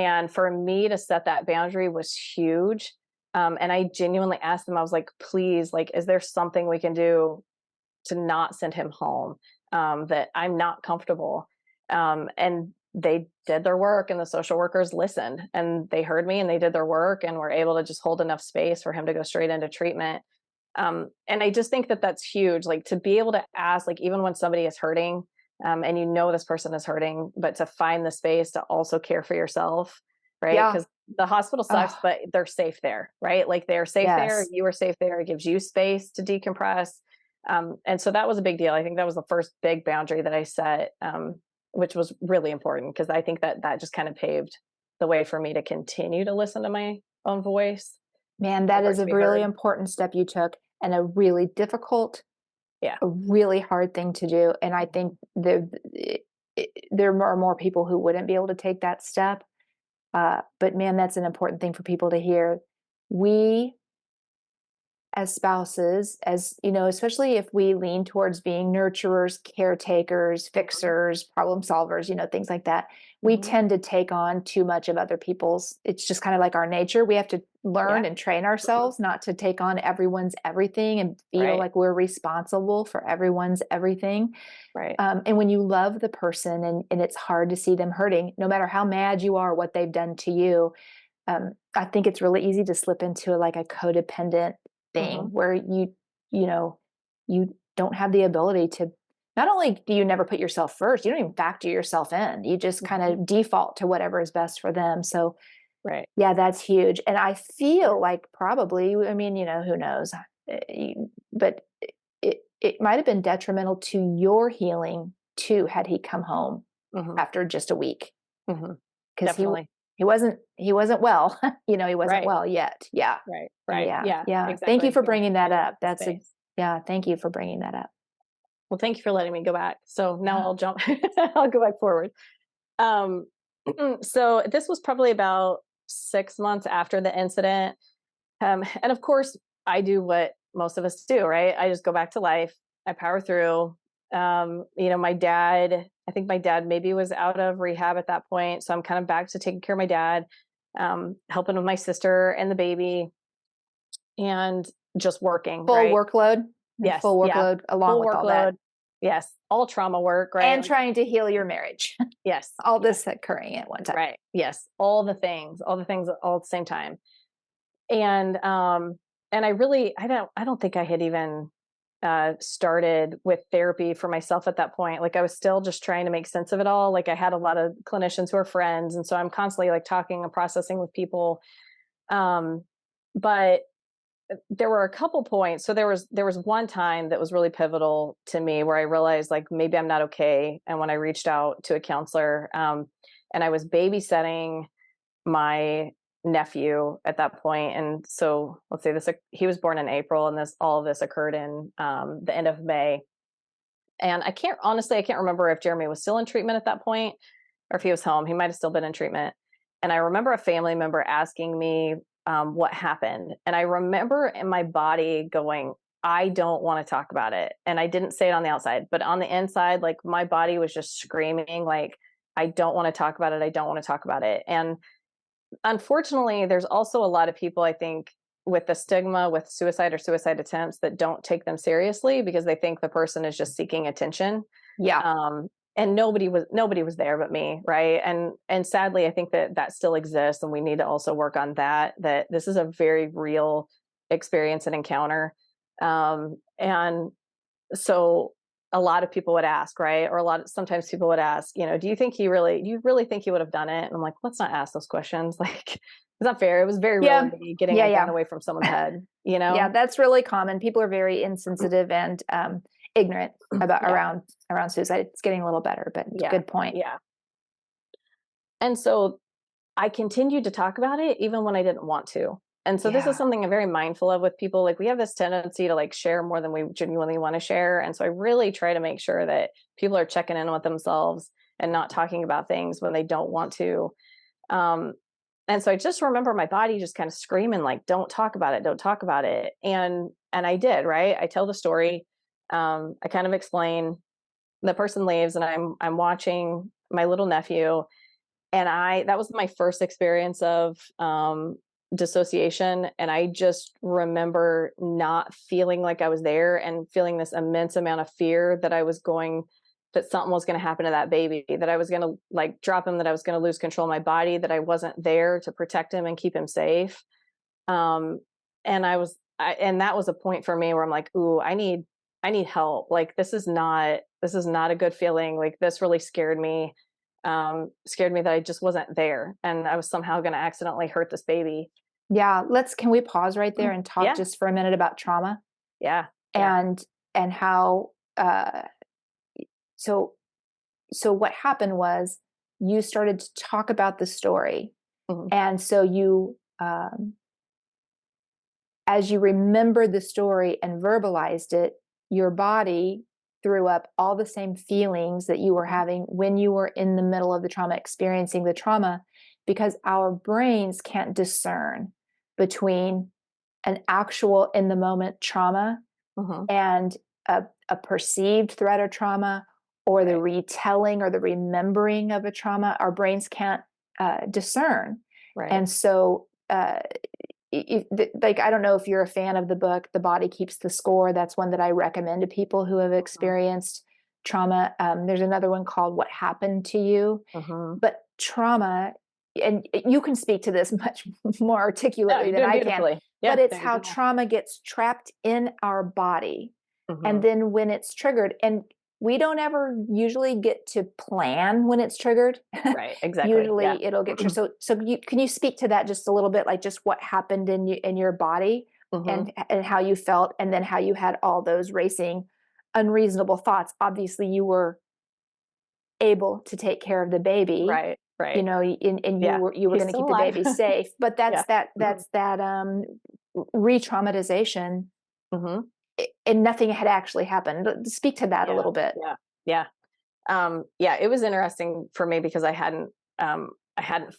And for me to set that boundary was huge. And I genuinely asked them, I was like, please, like, is there something we can do to not send him home? That I'm not comfortable. And they did their work, and the social workers listened, and they heard me, and they did their work, and were able to just hold enough space for him to go straight into treatment. And I just think that that's huge, like to be able to ask, like, even when somebody is hurting, and you know this person is hurting, but to find the space to also care for yourself, right? Yeah. Because the hospital sucks, Oh, but they're safe there, right? Like they're safe there, yes. you are safe there. It gives you space to decompress. And so that was a big deal. I think that was the first big boundary that I set, which was really important because I think that that just kind of paved the way for me to continue to listen to my own voice Man, and that for is it to a be really heard. important step you took and a really difficult, Yeah. a really hard thing to do. And I think there are more people who wouldn't be able to take that step. But man, that's an important thing for people to hear. We as spouses, as you know, especially if we lean towards being nurturers, caretakers, Mhm. fixers, problem solvers, things like that, we Mhm. tend to take on too much of other people's. It's just kind of like our nature. We have to Yeah. learn and train Mhm. ourselves not to take on everyone's everything and feel Right. like we're responsible for everyone's everything. Right. And when you love the person and it's hard to see them hurting, no matter how mad you are, what they've done to you, I think it's really easy to slip into like a codependent thing Mhm. where you know, you don't have the ability to. Not only do you never put yourself first, you don't even factor yourself in. You just kind Mhm. of default to whatever is best for them. So Right. yeah, that's huge. And I Yeah. feel like probably, I mean, who knows, but it might have been detrimental to your healing too had he come home Mhm. after just a week Mhm. because Definitely. he wasn't well. He wasn't Right. well yet. Yeah. Right. Right. Yeah. Yeah. Yeah. Thank you Exactly. for Yeah. bringing that Giving up. it the That's a space. Yeah, thank you for bringing that up. Well, thank you for letting me go back. So now I'll jump. I'll go back forward. Um, so this was probably about 6 months after the incident. And of course, I do what most of us do, right? I just go back to life. I power through. My dad, I think my dad maybe was out of rehab at that point. So I'm kind of back to taking care of my dad, helping with my sister and the baby, and just working, Full right? workload, Yes. full Yeah. workload along Full with all that, workload. Yes. All trauma work, right? and Like, trying to heal your marriage. yes. All Yes. this occurring at one time. Right. Yes. All the things all at the same time. And I don't think I had even started with therapy for myself at that point. Like I was still just trying to make sense of it all. Like I had a lot of clinicians who are friends, and so I'm constantly like talking and processing with people. Um, but there were a couple points. So there was one time that was really pivotal to me where I realized like maybe I'm not okay. And when I reached out to a counselor, and I was babysitting my nephew at that point. And so let's say this, he was born in April, and all of this occurred in the end of May. And I can't remember if Jeremy was still in treatment at that point or if he was home. He might have still been in treatment. And I remember a family member asking me what happened. And I remember in my body going, I don't want to talk about it. And I didn't say it on the outside, but on the inside, like my body was just screaming, like, I don't want to talk about it. I don't want to talk about it. And unfortunately, there's also a lot of people, I think, with the stigma with suicide or suicide attempts that don't take them seriously because they think the person is just seeking attention. Yeah. Um, and nobody was there but me, right? And sadly, I think that that still exists, and we need to also work on that. That this is a very real experience and encounter. And so a lot of people would ask, right? Or sometimes people would ask, do you really think he would have done it? And I'm like, let's not ask those questions. Like, it's not fair. It was very real Yeah. to me getting Yeah. a gun Yeah. away from someone's head, you Yeah. know? That's really common. People are very insensitive and ignorant about Yeah. around suicide. It's getting a little better, but Yeah. good point. Yeah. And so I continued to talk about it even when I didn't want to. And so this is Yeah. something I'm very mindful of with people. Like we have this tendency to like share more than we genuinely want to share. And so I really try to make sure that people are checking in with themselves and not talking about things when they don't want to. Um, and so I just remember my body just kind of screaming, like, don't talk about it, don't talk about it. And I did, right? I tell the story. I kind of explain, the person leaves, and I'm watching my little nephew, And that was my first experience of dissociation. And I just remember not feeling like I was there and feeling this immense amount of fear that something was going to happen to that baby, that I was going to like drop him, that I was going to lose control of my body, that I wasn't there to protect him and keep him safe. Um, and and that was a point for me where I'm like, ooh, I need help. Like, this is not a good feeling. Like, this really scared me that I just wasn't there and I was somehow going to accidentally hurt this baby. Yeah, can we pause right there and talk Yeah. just for a minute about trauma Yeah. Yeah. and how so what happened was you started to talk about the story, Mhm. and so you as you remembered the story and verbalized it, your body threw up all the same feelings that you were Mhm. having when you were in the middle of the trauma, experiencing the trauma, because our brains can't discern between an actual in the moment trauma Mhm. and a perceived threat or trauma, or the Right. retelling or the remembering of a trauma. Our brains can't discern. Right. And so, like, I don't know if you're a fan of the book The Body Keeps the Score. That's one that I recommend to people who have Mhm. experienced trauma. There's another one called What Happened to You. Mhm. But trauma, and you can speak to this much more No, articulately you're than doing I can, beautifully. but Yeah. it's No, you're how doing well. trauma gets trapped in our body. And Mhm. then when it's triggered, and we don't ever usually get to plan when it's triggered. Right. Exactly. Yeah. Usually it'll get triggered. Can you speak to that just a little bit, like just what happened in your body, Mhm. and how you felt, and then how you had all those racing, unreasonable thoughts. Obviously, you were able to take care of the baby, Right. Right. and Yeah. you were He's going to still keep the alive. baby safe. But Yeah. that's that re-traumatization, Mhm. and nothing had actually happened. Speak to that a Yeah. little bit. Yeah. Yeah. Yeah, it was interesting for me because I hadn't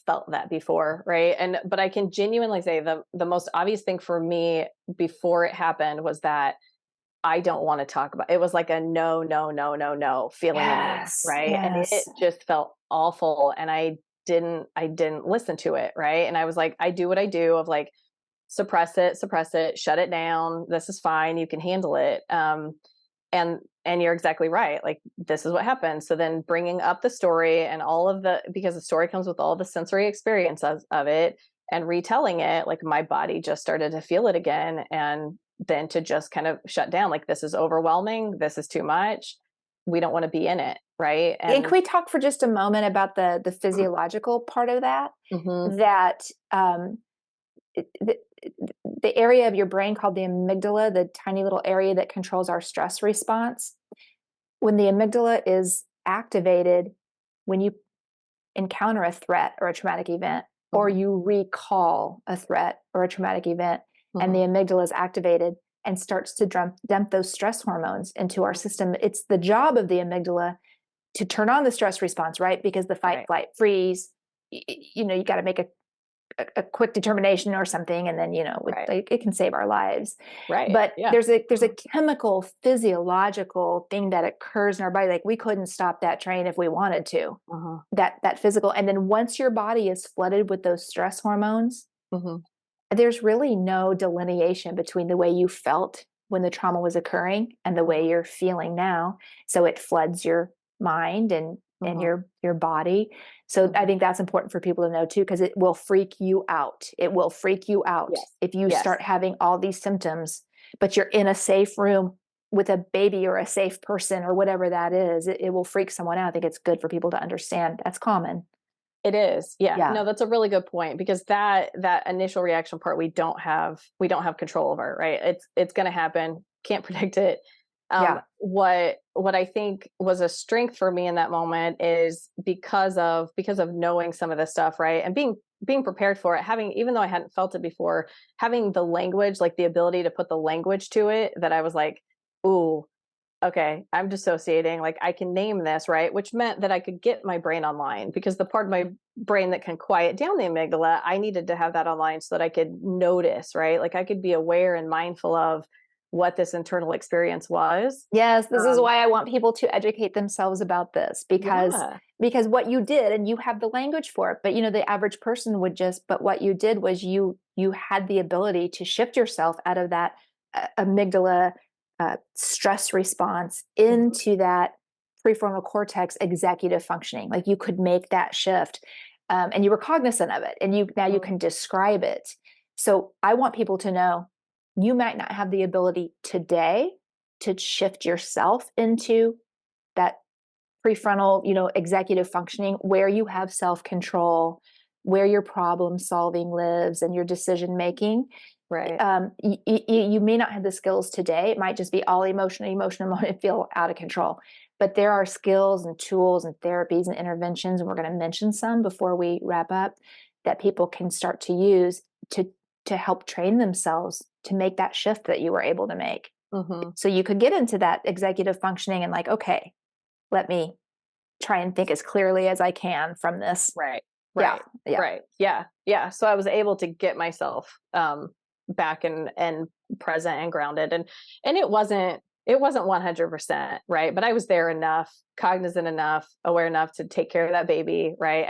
felt that before, right? But I can genuinely say the most obvious thing for me before it happened was that I don't want to talk about it. Was like a no, no, no, no, no feeling in me, Yes, right? And yes. it just felt awful and I didn't listen to it, right? And I was like, I do what I do of like suppress it, shut it down. This is fine. You can handle it. And you're exactly right. Like, this is what happened. So then bringing up the story and because the story comes with all the sensory experience of it and retelling it, like my body just started to feel it again. And then to just kind of shut down, like, this is overwhelming. This is too much. We don't want to be in it. Right. And can And we talk for just a moment about the physiological part of that? mhm, That the, the area of your brain called the amygdala, the tiny little area that controls our stress response, when the amygdala is activated, when you encounter a threat or a traumatic event, or mhm, you recall a threat or a traumatic event, and the mhm, amygdala is activated and starts to dump those stress hormones into our mhm. system. It's the job of the amygdala to turn on the stress response, right? Because the fight, Right. flight, freeze, you got to make a quick determination or something, and then Right. it can save our lives. Right. But Yeah. there's a chemical physiological thing that occurs in our body, like we couldn't stop that train if we wanted to. Uh-huh. That physical, and then once your body is flooded with those stress hormones, Mhm. there's really no delineation between the way you felt when the trauma was occurring and the way Mhm. you're feeling now. So it floods your mind and Mhm. your body. So I Mhm. think that's important for people to know too, because it will freak you out. It will freak you out Yes. if you Yes. start having all these symptoms, but you're in a safe room with a baby or a safe person or whatever that is. It will freak someone out. I think it's good for people to understand that's common. It is. Yeah. Yeah. No, that's a really good point because that initial reaction part we don't have control over, right? It's going to happen. Can't predict it. Yeah. What I think was a strength for me in that moment is because of knowing some of this stuff, right? And being prepared for it, having even though I hadn't felt it before, having the language, like the ability to put the language to it that I was like, ooh, okay, I'm dissociating. Like, I can name this, right? Which meant that I could get my brain online because the part of my brain that can quiet down the amygdala, I needed to have that online so that I could notice, right? Like, I could be aware and mindful of, what this internal experience was. Yes, this is Um, why I want people to educate themselves about this, yeah. because what you did, and you have the language for it, but the average person would just, but what you did was you had the ability to shift yourself out of that amygdala stress response Mhm. into that prefrontal cortex executive functioning. Like you could make that shift, and you were cognizant of it, and you Mhm. can describe it. So I want people to know you might not have the ability today to shift yourself into that prefrontal, executive functioning where you have self-control, where your problem solving lives and your decision making. Right. You may not have the skills today. It might just be all emotion, feel out of control. But there are skills and tools and therapies and interventions, and we're going to mention some before we wrap up, that people can start to use to help train themselves to make that shift that you were able to make. Mhm. So you could get into that executive functioning and like, okay, let me try and think as clearly as I can from this. Right. Yeah, Right. yeah. Right. Yeah. Yeah. So I was able to get myself back and present and grounded, and it wasn't 100%, right? But I was there enough, cognizant enough, aware enough to take care of that baby, right?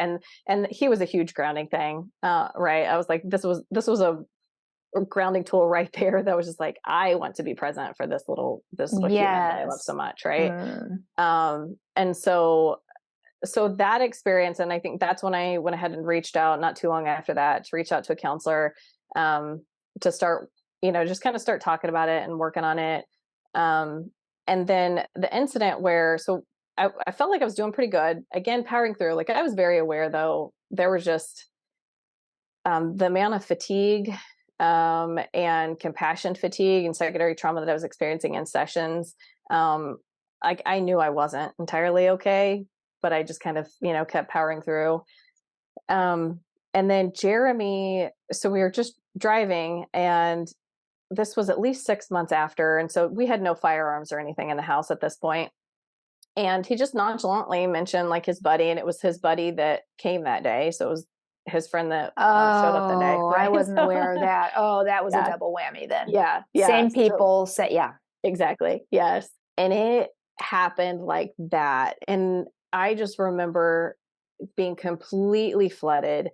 And he was a huge grounding thing, right? I was like, this was a grounding tool right there that was just like, I want to be present for this little human that I love so Yes. much, right? Mm. And so that experience, and I think that's when I went ahead and reached out not too long after that to reach out to a counselor, um, to start, just kind of start talking about it and working on it. Um, and then the incident where, so I felt like I was doing pretty good, again, powering through. Like I was very aware though, there was just the amount of fatigue, and compassion fatigue and secondary trauma that I was experiencing in sessions. Um, I knew I wasn't entirely okay, but I just kind of, kept powering through. Um, and then Jeremy, so we were just driving, and this was at least 6 months after. And so we had no firearms or anything in the house at this point. And he just nonchalantly mentioned like his buddy, and it was his buddy that came that day. So it was his friend that showed up that day, Oh, I right? wasn't So, aware of that. Oh, that was a yeah, double whammy then. yeah, yeah. Same So people say, yeah. exactly, yes. And it happened like that. And I just remember being completely flooded.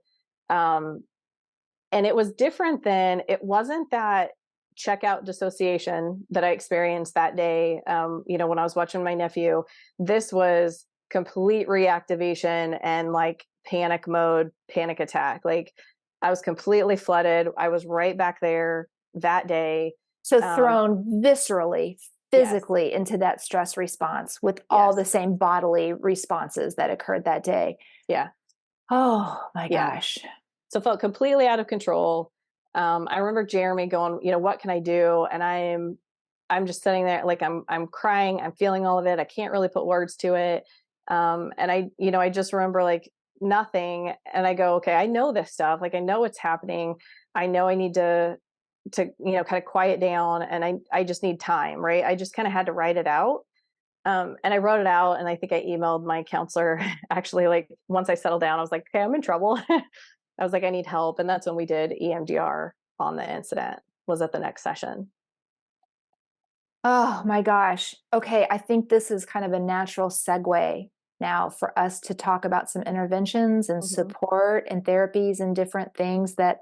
Um, and it was different than, it wasn't that checkout dissociation that I experienced that day. When I was watching my nephew, this was complete reactivation and like panic mode, panic attack. Like I was completely flooded. I was right back there that day. So Um, thrown viscerally, yes, physically into that stress response with all yes, the same bodily responses that occurred that day. yeah, Oh my yeah. gosh. So felt completely out of control. I remember Jeremy going, what can I do? And I'm just sitting there like I'm crying, I'm feeling all of it. I can't really put words to it. And I just remember like nothing. And I go, okay, I know this stuff. Like I know what's happening. I know I need to kind of quiet down, and I just need time, right? I just kind of had to write it out. And I wrote it out, and I think I emailed my counselor actually, like once I settled down, I was like, okay, I'm in trouble. I was like, I need help. And that's when we did EMDR on the incident, was at the next session. Oh my gosh. Okay, I think this is kind of a natural segue now for us to talk about some interventions and Hmm. support and therapies and different things that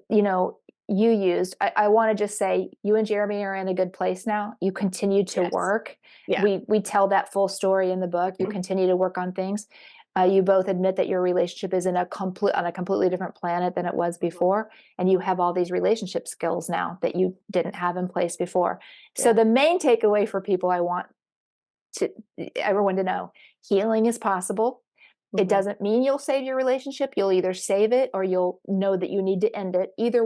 you know you used. I want to just say you and Jeremy are in a good place now. You continue to Yes. work. Yeah. We tell that full story in the book. You continue to work on things. You both admit that your relationship is in on a completely different planet than it was Hmm. before, and you have all these relationship skills now that you didn't have in place before. So Yeah. the main takeaway for people I want to everyone to know, healing is possible. It Hmm. doesn't mean you'll save your relationship. You'll either save it or you'll know that you need to end it. Hmm. Either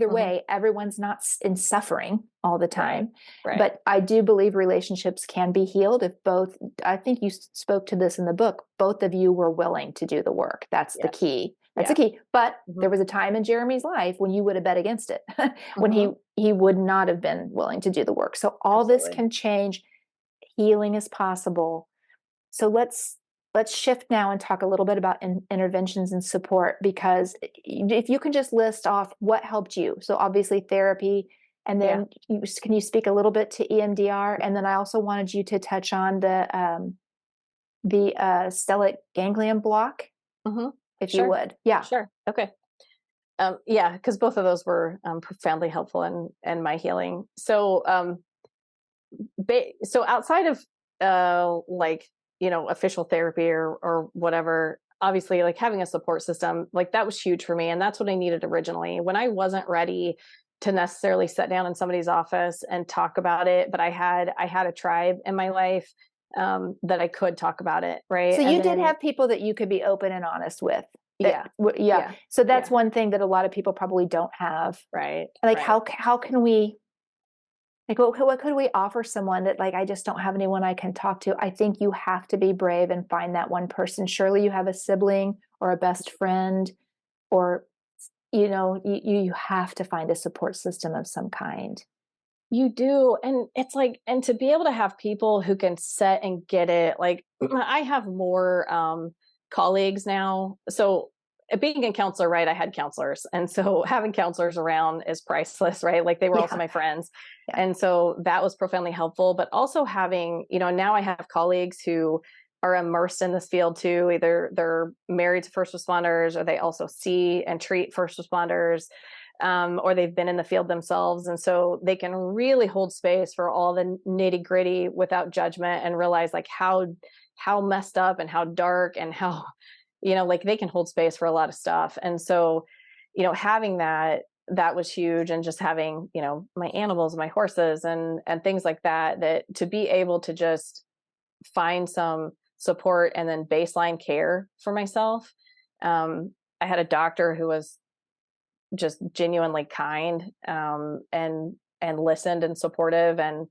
Hmm. way, everyone's not in suffering all the Right. time. Right. But I do believe relationships can be healed if both, I think you spoke to this in the book, both of you were willing to do the work. That's the Yes. key. That's the Yeah. key. But Hmm. there was a time in Jeremy's life when you would have bet against it, when Hmm. he would not have been willing to do the work. So all this Absolutely. can change. Healing is possible. So let's shift now and talk a little bit about interventions and support, because if you can just list off what helped you. So obviously therapy And Yeah. then can you speak a little bit to EMDR? And then I also wanted you to touch on the stellate ganglion block, Hmm. if you Sure. would. Yeah. Sure. Okay. Yeah, because both of those were profoundly helpful in my healing. So, so outside of like official therapy or whatever, obviously like having a support system like that was huge for me, and that's what I needed originally when I wasn't ready to necessarily sit down in somebody's office and talk about it. But I had a tribe in my life that I could talk about it, right? So And you did then have people that you could be open and honest with. That yeah, yeah. yeah, So that's yeah, one thing that a lot of people probably don't have. right, Like right. how can we like what could we offer someone that like I just don't have anyone I can talk to? I think you have to be brave and find that one person. Surely you have a sibling or a best friend, or you have to find a support system of some kind. You do, and it's like and to be able to have people who can sit and get it, like, I have more, colleagues now. So, being a counselor, right, I had counselors, and so having counselors around is priceless, right? Like, they were also Yeah. my friends, Yeah. and so that was profoundly helpful, but also having now I have colleagues who are immersed in this field too. Either they're married to first responders or they also see and treat first responders, or they've been in the field themselves. And so they can really hold space for all the nitty gritty without judgment and realize like how messed up and how dark and how, like they can hold space for a lot of stuff. And so, having that was huge. And just having, my animals, my horses and things like that, that to be able to just find some support and then baseline care for myself. I had a doctor who was just genuinely kind, and listened and supportive, and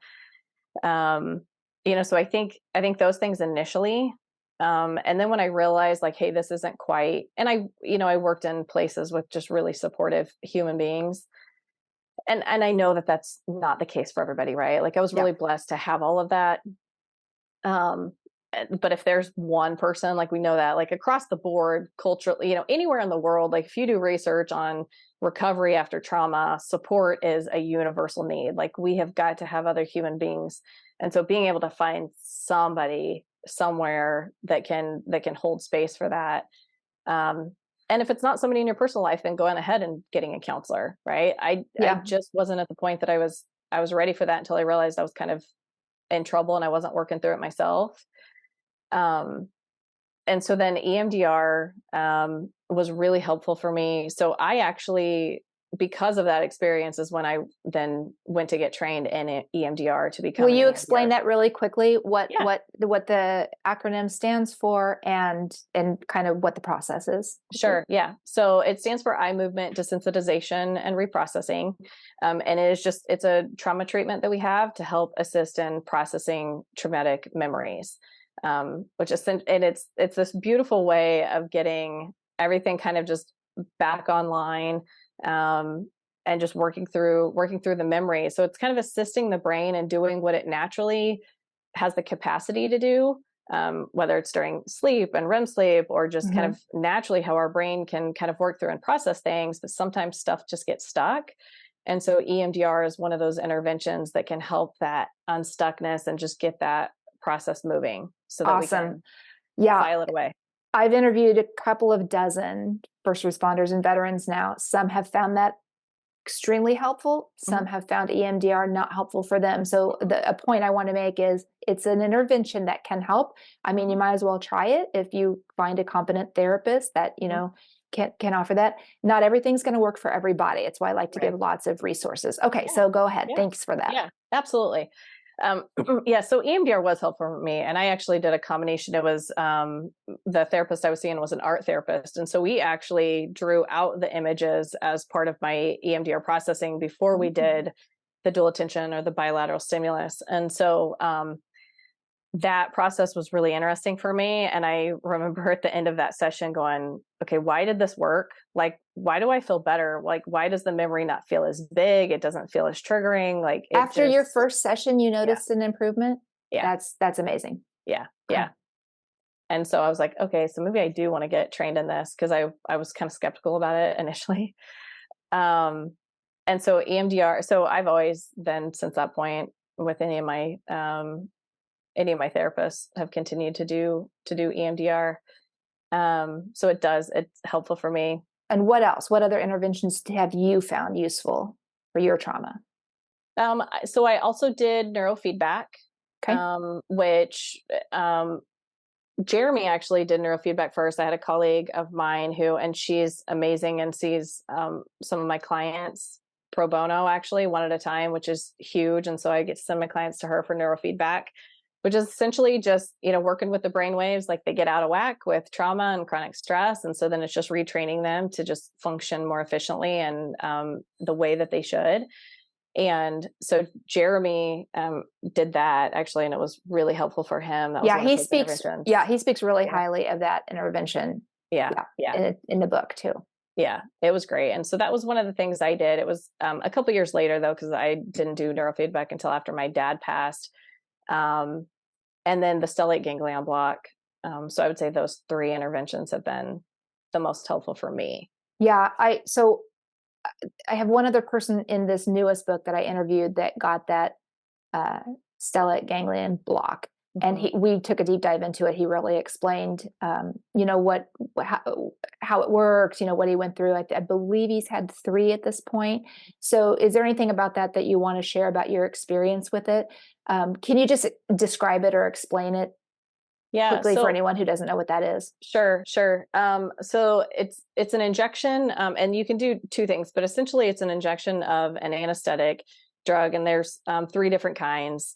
so I think those things initially, and then when I realized like, hey, this isn't quite, and I worked in places with just really supportive human beings, and I know that that's not the case for everybody, right? Like I was Yeah. really blessed to have all of that. um but if there's one person, like we know that like across the board culturally, anywhere in the world, like if you do research on recovery after trauma, support is a universal need. Like we have got to have other human beings. And so being able to find somebody somewhere that can hold space for that, um and if it's not somebody in your personal life, then going ahead and getting a counselor, right? I Yeah. just wasn't at the point that I was ready for that until I realized I was kind of in trouble and I wasn't working through it myself. um, and so then EMDR was really helpful for me. So I actually, because of that experience, is when I then went to get trained in EMDR to become Will an you EMDR. explain that really quickly? What Yeah, what what the acronym stands for and kind of what the process is? sure. Yeah. So it stands for eye movement desensitization and reprocessing. And it's a trauma treatment that we have to help assist in processing traumatic memories. Which is, and it's this beautiful way of getting everything kind of just back online, um, and just working through the memory. So it's kind of assisting the brain and doing what it naturally has the capacity to do, whether it's during sleep and REM sleep, or just kind Mhm. of naturally how our brain can kind of work through and process things. But sometimes stuff just gets stuck. And so EMDR is one of those interventions that can help that unstuckness and just get that process moving so that we Awesome. can Yeah, file it away. I've interviewed a couple of dozen first responders and veterans now. Some have found that extremely helpful. Some Mhm. have found EMDR not helpful for them. So a point I want to make is it's an intervention that can help. I mean, you Mhm. might as well try it if you find a competent therapist that, Mhm. can offer that. Not everything's going to work for everybody. It's why I like to Right. give lots of resources. Okay, Yeah. so go ahead. Yeah. Thanks for that. Yeah. Absolutely. Yeah. So EMDR was helpful for me, and I actually did a combination. It was, the therapist I was seeing was an art therapist, and so we actually drew out the images as part of my EMDR processing before we Mm. did the dual attention or the bilateral stimulus. And so, that process was really interesting for me. And I remember at the end of that session going, okay, why did this work? Like, why do I feel better? Like, why does the memory not feel as big? It doesn't feel as triggering. Like, it After your just, first session, you yeah, noticed an improvement? yeah, That's amazing. yeah, Okay. yeah. And so I was like, okay, so maybe I do want to get trained in this, because I was kind of skeptical about it initially. Um, And so EMDR, so I've always been, since that point, with any of my therapists have continued to do EMDR. So it's helpful for me. And what else? What other interventions have you found useful for your trauma? So I also did neurofeedback, Okay. which Jeremy actually did neurofeedback first. I had a colleague of mine and she's amazing and sees some of my clients pro bono, actually, one at a time, which is huge. And so I get to send my clients to her for neurofeedback, which is essentially just, working with the brain waves. Like, they get out of whack with trauma and chronic stress. And so then it's just retraining them to just function more efficiently and the way that they should. And so Jeremy did that, actually, and it was really helpful for him. That was Yeah, one of he his speaks. interventions. Yeah, he speaks really Yeah. highly of that intervention. Yeah. Yeah, Yeah. in the book too. Yeah. It was great. And so that was one of the things I did. It was a couple years later, though, because I didn't do neurofeedback until after my dad passed. Um, and then the stellate ganglion block. So I would say those three interventions have been the most helpful for me. Yeah, I have one other person in this newest book that I interviewed that got that uh, stellate ganglion block, and Mhm. we took a deep dive into it. He really explained, what how it worked, what he went through. I believe he's had three at this point. So, is there anything about that you want to share about your experience with it? Can you just describe it or explain it Yeah. quickly for So anyone who doesn't know what that is? sure, sure. So it's an injection, and you can do two things, but essentially it's an injection of an anesthetic drug, and there's three different kinds.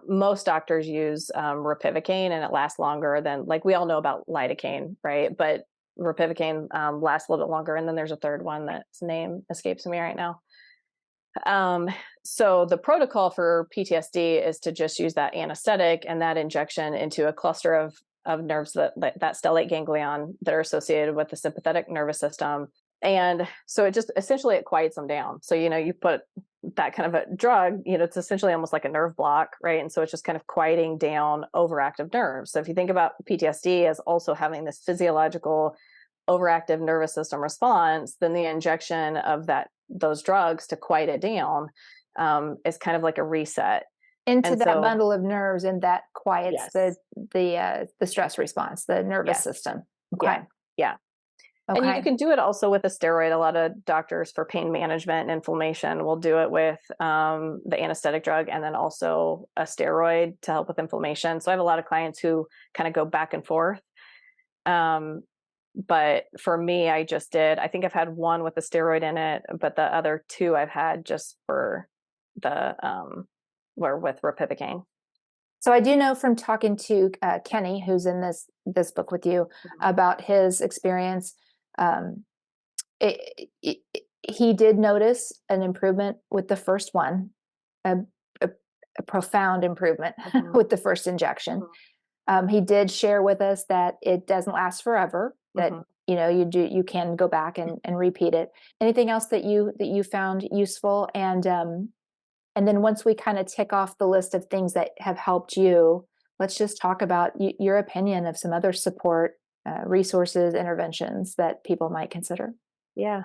Most doctors use ropivacaine, and it lasts longer than, like, we all know about lidocaine, right? But ropivacaine lasts a little bit longer, and then there's a third one that's name escapes me right now. Um, so the protocol for PTSD is to just use that anesthetic and that injection into a cluster of nerves that stellate ganglion that are associated with the sympathetic nervous system. And so it just essentially it quiets them down. So, you put that kind of a drug, it's essentially almost like a nerve block, right? And so it's just kind of quieting down overactive nerves. So if you think about PTSD as also having this physiological overactive nervous system response, then the injection of those drugs to quiet it down is kind of like a reset. Into And that so, bundle of nerves, and that quiets yes, the stress response, the nervous yes, system. yeah, Okay. yeah. And you Okay. can do it also with a steroid. A lot of doctors for pain management and inflammation will do it with the anesthetic drug and then also a steroid to help with inflammation. So I have a lot of clients who kind of go back and forth. Um, but for me, I think I've had one with a steroid in it, but the other two I've had just for the, were with ropivacaine. So I do know from talking to Kenny, who's in this book with you, Mhm. about his experience. Um, he did notice an improvement with the first one, a, a, a profound improvement Mhm. with the first injection. Mhm. He did share with us that it doesn't last forever. That Mhm. you can go back and repeat it. Anything else that you found useful? And then once we kind of tick off the list of things that have helped you, let's just talk about your opinion of some other support resources, interventions that people might consider. Yeah.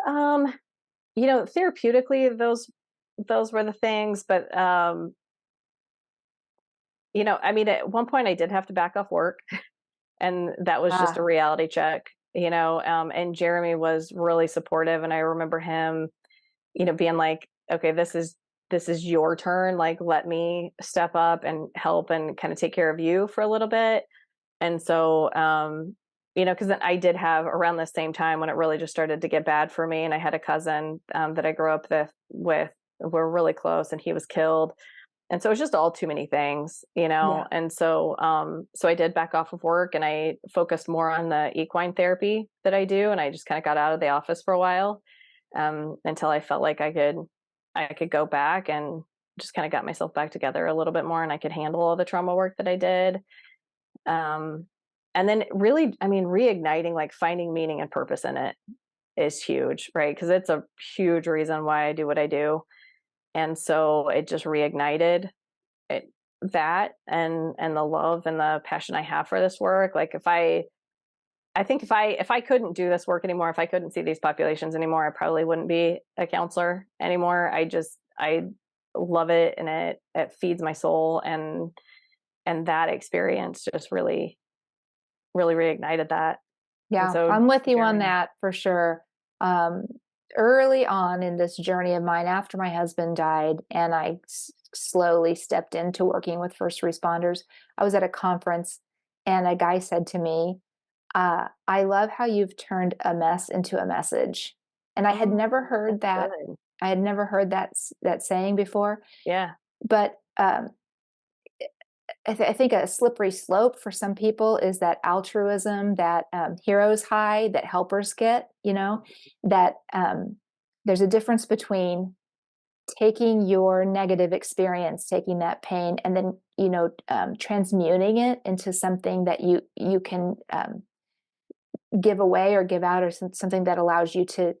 Um, therapeutically, those were the things, but I mean, at one point I did have to back off work, and that was just a Ah, reality check. And Jeremy was really supportive, and I remember him, being like, "Okay, this is your turn. Like, let me step up and help and kind of take care of you for a little bit." And so, because then I did have around the same time when it really just started to get bad for me, and I had a cousin that I grew up with. We're really close, and he was killed, and so it was just all too many things, yeah. and so so I did back off of work, and I focused more on the equine therapy that I do, and I just kind of got out of the office for a while, until I felt like I could go back and just kind of got myself back together a little bit more, and I could handle all the trauma work that I did. um and then really, I mean, reigniting, like, finding meaning and purpose in it is huge, right? Because it's a huge reason why I do what I do. And so it just reignited it, that and the love and the passion I have for this work. Like, if I I think if I couldn't do this work anymore, if I couldn't see these populations anymore, I probably wouldn't be a counselor anymore. I love it, and it feeds my soul, and that experience just really reignited that. And Yeah, so I'm with you on Jeremy. that for sure. Um, Early on in this journey of mine, after my husband died, and slowly stepped into working with first responders, I was at a conference, and a guy said to me, I love how you've turned a mess into a message. And I had never Oh, heard that's that. good. I had never heard that saying before. Yeah. But I think a slippery slope for some people is that altruism, that hero's high that helpers get. That there's a difference between taking your negative experience, taking that pain, and then transmuting it into something that you can give away or give out, or something that allows you to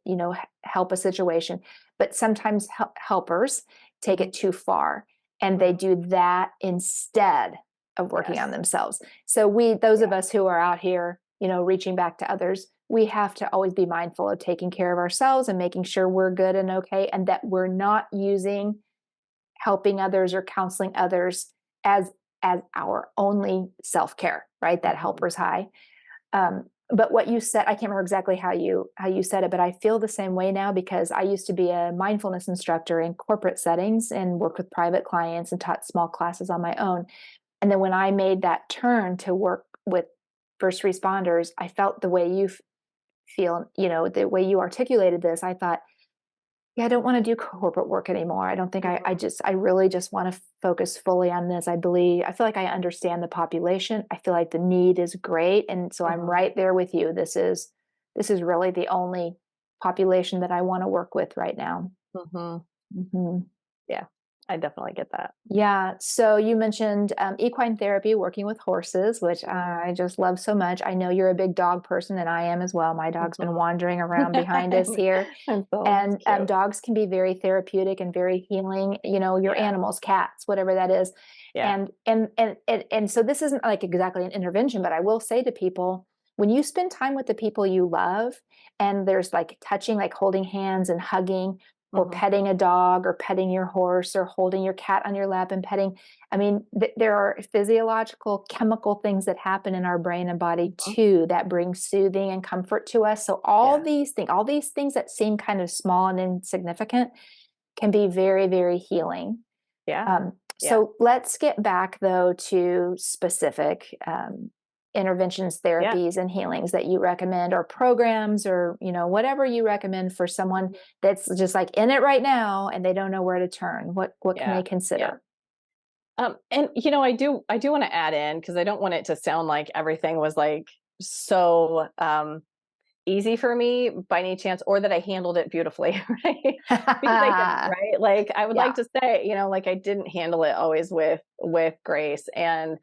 help a situation. But sometimes helpers take Mhm, it too far, and they mhm. do that instead of working on Yes. themselves. So those of Yeah. us who are out here reaching back to others, we have to always be mindful of taking care of ourselves and making sure we're good and okay, and that we're not using helping others or counseling others as our only self-care, right? That Mhm. helper's high. But what you said, I can't remember exactly how you said it, but I feel the same way now, because I used to be a mindfulness instructor in corporate settings and worked with private clients and taught small classes on my own. And then when I made that turn to work with first responders, I felt the way you feel, the way you articulated this. I thought, yeah, I don't want to do corporate work anymore. I don't think Mhm. I really just want to focus fully on this. I feel like I understand the population. I feel like the need is great. And so I'm Mhm. right there with you. This is really the only population that I want to work with right now. Mhm. Mhm. Yeah. I definitely get that. Yeah. So you mentioned equine therapy, working with horses, which Mhm. I just love so much. I know you're a big dog person, and I am as well. My dog's been Mhm. wandering around behind us here. And so it's And cute. dogs can be very therapeutic and very healing. Your Yeah. animals, cats, whatever that is. Yeah. And so this isn't like exactly an intervention, but I will say to people, when you spend time with the people you love, and there's like touching, like holding hands and hugging, or Mhm. petting a dog, or petting your horse, or holding your cat on your lap and petting. I mean, there are physiological, chemical things that happen in our brain and body Mhm. too that bring soothing and comfort to us. So Yeah. all these things that seem kind of small and insignificant can be very, very healing. Yeah. Yeah. So let's get back though to specific interventions, Yeah. therapies, and healings that you recommend, or programs, or whatever you recommend for someone Mhm. that's just like in it right now and they don't know where to turn. What can they Yeah. Yeah. consider? And I do want to add in, because I don't want it to sound like everything was like so easy for me by any chance, or that I handled it beautifully, right? Because I didn't, right? Like I would Yeah. like to say, like I didn't handle it always with grace. And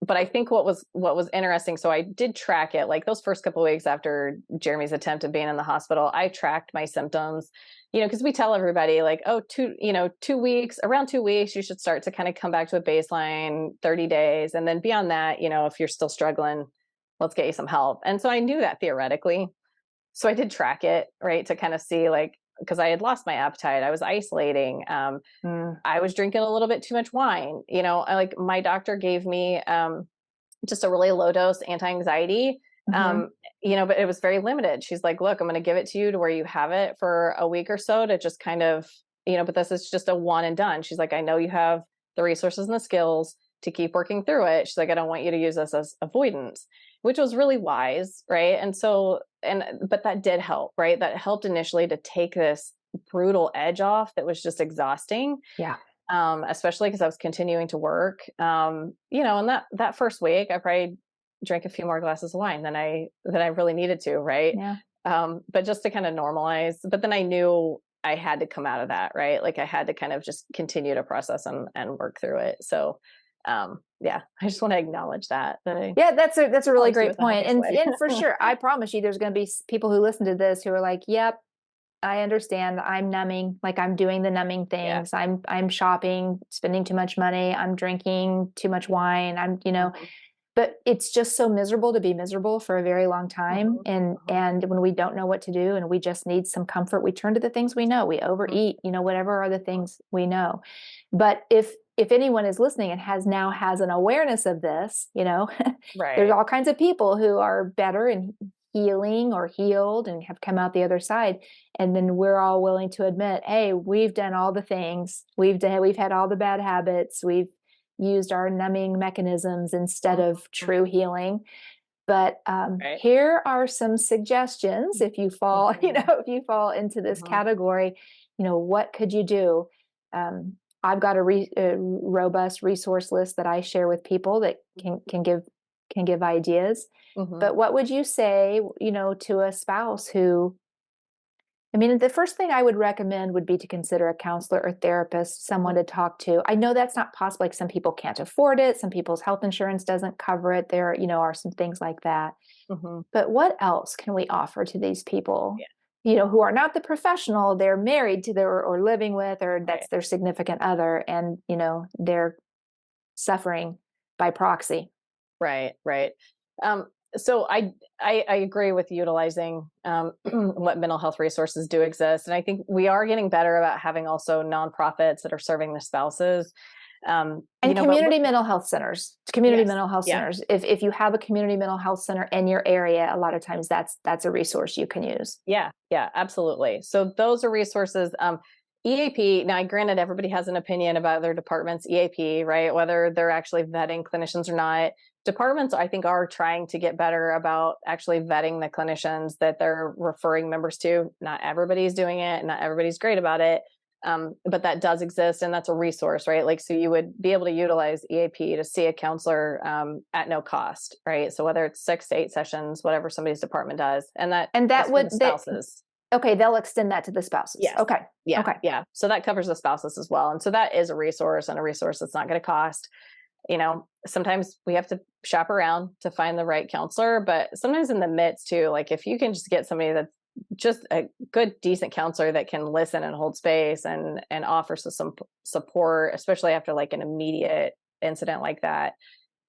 but I think what was interesting, so I did track it, like those first couple of weeks after Jeremy's attempt at being in the hospital, I tracked my symptoms, because we tell everybody like, oh, 2 weeks, around 2 weeks, you should start to kind of come back to a baseline, 30 days. And then beyond that, if you're still struggling, let's get you some help. And so I knew that theoretically. So I did track it, right, to kind of see, like, because I had lost my appetite, I was isolating, Mm, I was drinking a little bit too much wine. Like my doctor gave me just a really low dose anti-anxiety, mhm. um, but it was very limited. She's like, look, I'm going to give it to you to where you have it for a week or so to just kind of, but this is just a one and done. She's like, I know you have the resources and the skills to keep working through it. She's like, I don't want you to use this as avoidance, which was really wise. Right. And so, but that did help, right? That helped initially to take this brutal edge off that was just exhausting, Yeah. especially because I was continuing to work. And that first week, I probably drank a few more glasses of wine than I really needed to, right? Yeah. But just to kind of normalize. But then I knew I had to come out of that, right? Like I had to kind of just continue to process and work through it. So, yeah, I just want to acknowledge that I Yeah, that's a really talk to you great with a point. nice way. And for sure, I promise you there's going to be people who listen to this who are like, "Yep, I understand. I'm numbing, like I'm doing the numbing Yeah. things. I'm shopping, spending too much money. I'm drinking too much wine. I'm. Mhm. but it's just so miserable to be miserable for a very long time. Mhm, mhm, And when we don't know what to do and we just need some comfort, we turn to the things we know. We mhm, overeat, whatever are the mhm. things we know. But if anyone is listening and has an awareness of this, there's Right. all kinds of people who are better and healing or healed and have come out the other side. And then we're all willing to admit, hey, we've done all the things. We've had all the bad habits. We've used our numbing mechanisms instead Mhm, of mhm. true healing. But Right. here are some suggestions if you fall, Mhm, if you fall into this mhm, category. What could you do? Um, I've got a robust resource list that I share with people that can give ideas. mhm. But what would you say, to a spouse who, I mean, the first thing I would recommend would be to consider a counselor or therapist, someone to talk to. I know that's not possible. Like some people can't afford it. Some people's health insurance doesn't cover it. There, are some things like that. Mhm. But what else can we offer to these people, Yeah, who are not the professional, they're married to their or living with, or right, that's their significant other, and, they're suffering by proxy. right, right. Um, so I agree with utilizing what mental health resources do exist, and I think we are getting better about having also nonprofits that are serving the spouses. And But community mental health centers, community yes, mental health yeah, centers. If you have a community mental health center in your area, a lot of times that's a resource you can use. yeah, yeah, absolutely. So those are resources. EAP. Now, granted, everybody has an opinion about their department's EAP, right? Whether they're actually vetting clinicians or not. Departments, I think, are trying to get better about actually vetting the clinicians that they're referring members to. Not everybody's doing it, not everybody's great about it, but that does exist, and that's a resource, right? Like, so you would be able to utilize EAP to see a counselor at no cost, right? So whether it's 6 to 8 sessions, whatever somebody's department does, and And that's that for the would that spouses. okay, they'll extend that to the spouses. Yes. Okay. Yeah. Okay. Yeah. So that covers the spouses as well. And so that is a resource, and a resource that's not going to cost. Sometimes we have to shop around to find the right counselor, but sometimes in the midst too, like if you can just get somebody that's just a good, decent counselor that can listen and hold space and offers some support, especially after like an immediate incident like that,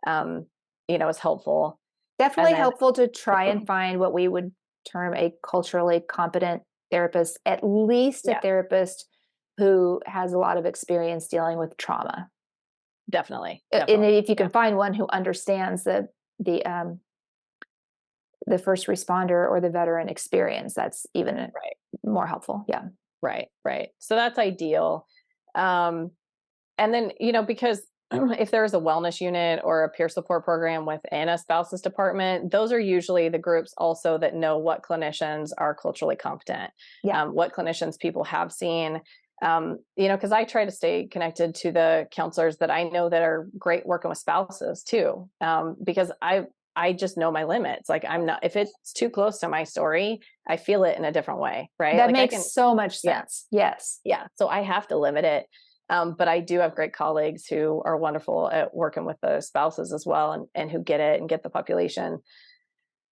um, is helpful. And Definitely then, helpful to try and find what we would term a culturally competent therapist, at least a yeah, therapist who has a lot of experience dealing with trauma. definitely, And definitely. if you Yeah. can find one who understands the first responder or the veteran experience, that's even Right. more helpful. Yeah. Right, right. So that's ideal. Um, and then, because if there is a wellness unit or a peer support program within a spouse's department, those are usually the groups also that know what clinicians are culturally competent, Yeah. what clinicians people have seen. Because I try to stay connected to the counselors that I know that are great working with spouses too, because I just know my limits. Like I'm not, if it's too close to my story, I feel it in a different way, right? That Like I makes can, so much yeah, sense. Yes. yeah. So I have to limit it. But I do have great colleagues who are wonderful at working with the spouses as well, and who get it and get the population.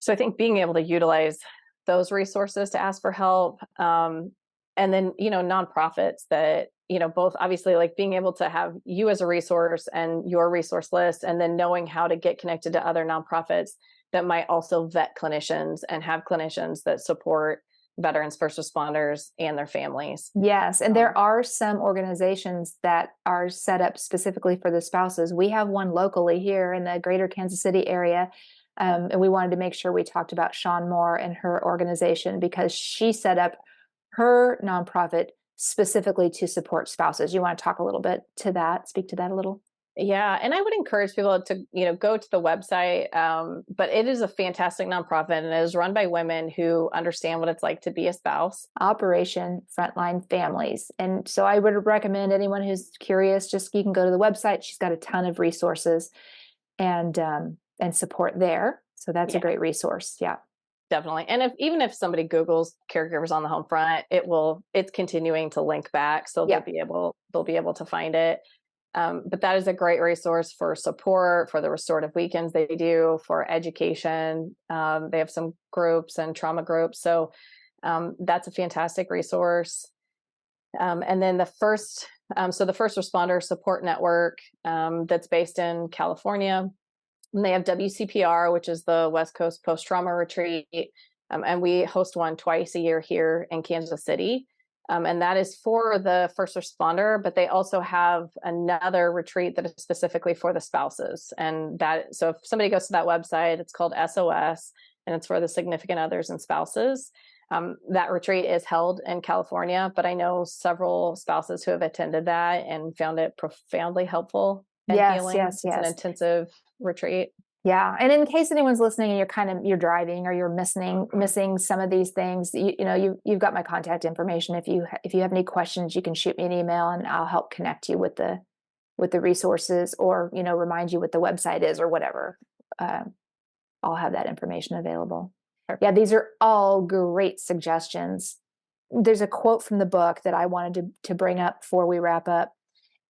So I think being able to utilize those resources to ask for help, and then, nonprofits that, both obviously like being able to have you as a resource and your resource list, and then knowing how to get connected to other nonprofits that might also vet clinicians and have clinicians that support veterans, first responders, and their families. Yes, and there Um, are some organizations that are set up specifically for the spouses. We have one locally here in the greater Kansas City area. And we wanted to make sure we talked about Sean Moore and her organization because she set up her nonprofit specifically to support spouses. You want to talk a little bit to that, speak to that a little? Yeah, and I would encourage people to, go to the website. But it is a fantastic nonprofit, and it is run by women who understand what it's like to be a spouse. Operation Frontline Families. And so I would recommend anyone who's curious, just you can go to the website. She's got a ton of resources and support there. So that's a Yeah, great resource. Yeah. definitely. And even if somebody Googles caregivers on the home front, it's continuing to link back, so they'll Yeah. be able to find it. But that is a great resource for support, for the restorative weekends they do, for education. They have some groups and trauma groups, so that's a fantastic resource. And then the first responder support network, that's based in California. And they have WCPR, which is the West Coast Post Trauma Retreat. And we host one twice a year here in Kansas City. And that is for the first responder, but they also have another retreat that is specifically for the spouses. And that, so if somebody goes to that website, it's called SOS, and it's for the significant others and spouses. That retreat is held in California, but I know several spouses who have attended that and found it profoundly helpful and Yes, healing. yes, It's an yes. intensive retreat. Yeah. And in case anyone's listening and you're driving or you're missing some of these things, you've got my contact information. If you have any questions, you can shoot me an email and I'll help connect you with the resources, or, remind you what the website is or whatever. I'll have that information available. Yeah, these are all great suggestions. There's a quote from the book that I wanted to bring up before we wrap up.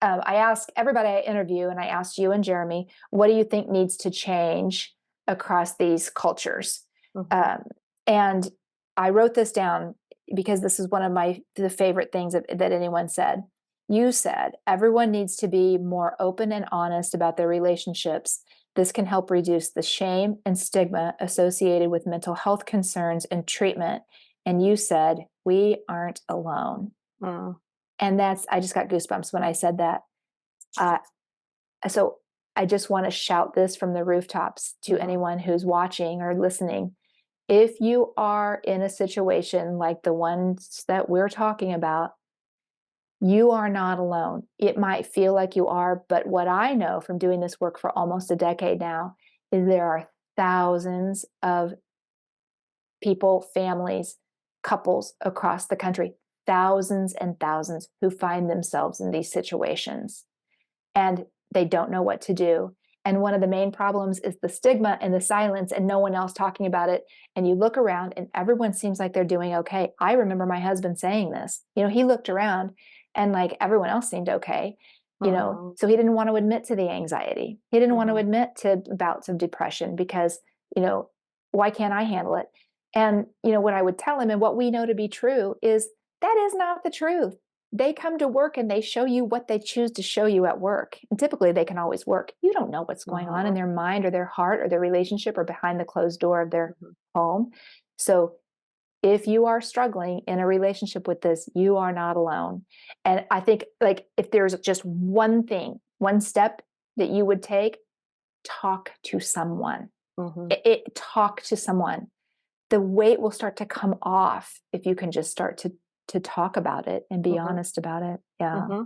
I ask everybody I interview, and I asked you and Jeremy, what do you think needs to change across these cultures? Mm-hmm. And I wrote this down because this is one of the favorite things that anyone said. You said everyone needs to be more open and honest about their relationships. This can help reduce the shame and stigma associated with mental health concerns and treatment. And you said, we aren't alone. Mm. And I just got goosebumps when I said that. So I just want to shout this from the rooftops to anyone who's watching or listening. If you are in a situation like the ones that we're talking about, you are not alone. It might feel like you are, but what I know from doing this work for almost a decade now is there are thousands of people, families, couples across the country, thousands and thousands who find themselves in these situations and they don't know what to do. And one of the main problems is the stigma and the silence and no one else talking about it. And you look around and everyone seems like they're doing okay. I remember my husband saying this. He looked around and like everyone else seemed okay. So he didn't want to admit to the anxiety. He didn't want to admit to bouts of depression because, why can't I handle it? And, what I would tell him and what we know to be true is that is not the truth. They come to work and they show you what they choose to show you at work. And typically they can always work. You don't know what's going on in their mind or their heart or their relationship or behind the closed door of their home. So if you are struggling in a relationship with this, you are not alone. And I think like if there's just one thing, one step that you would take, talk to someone. Talk to someone. The weight will start to come off if you can just start to talk about it and be honest about it. Yeah.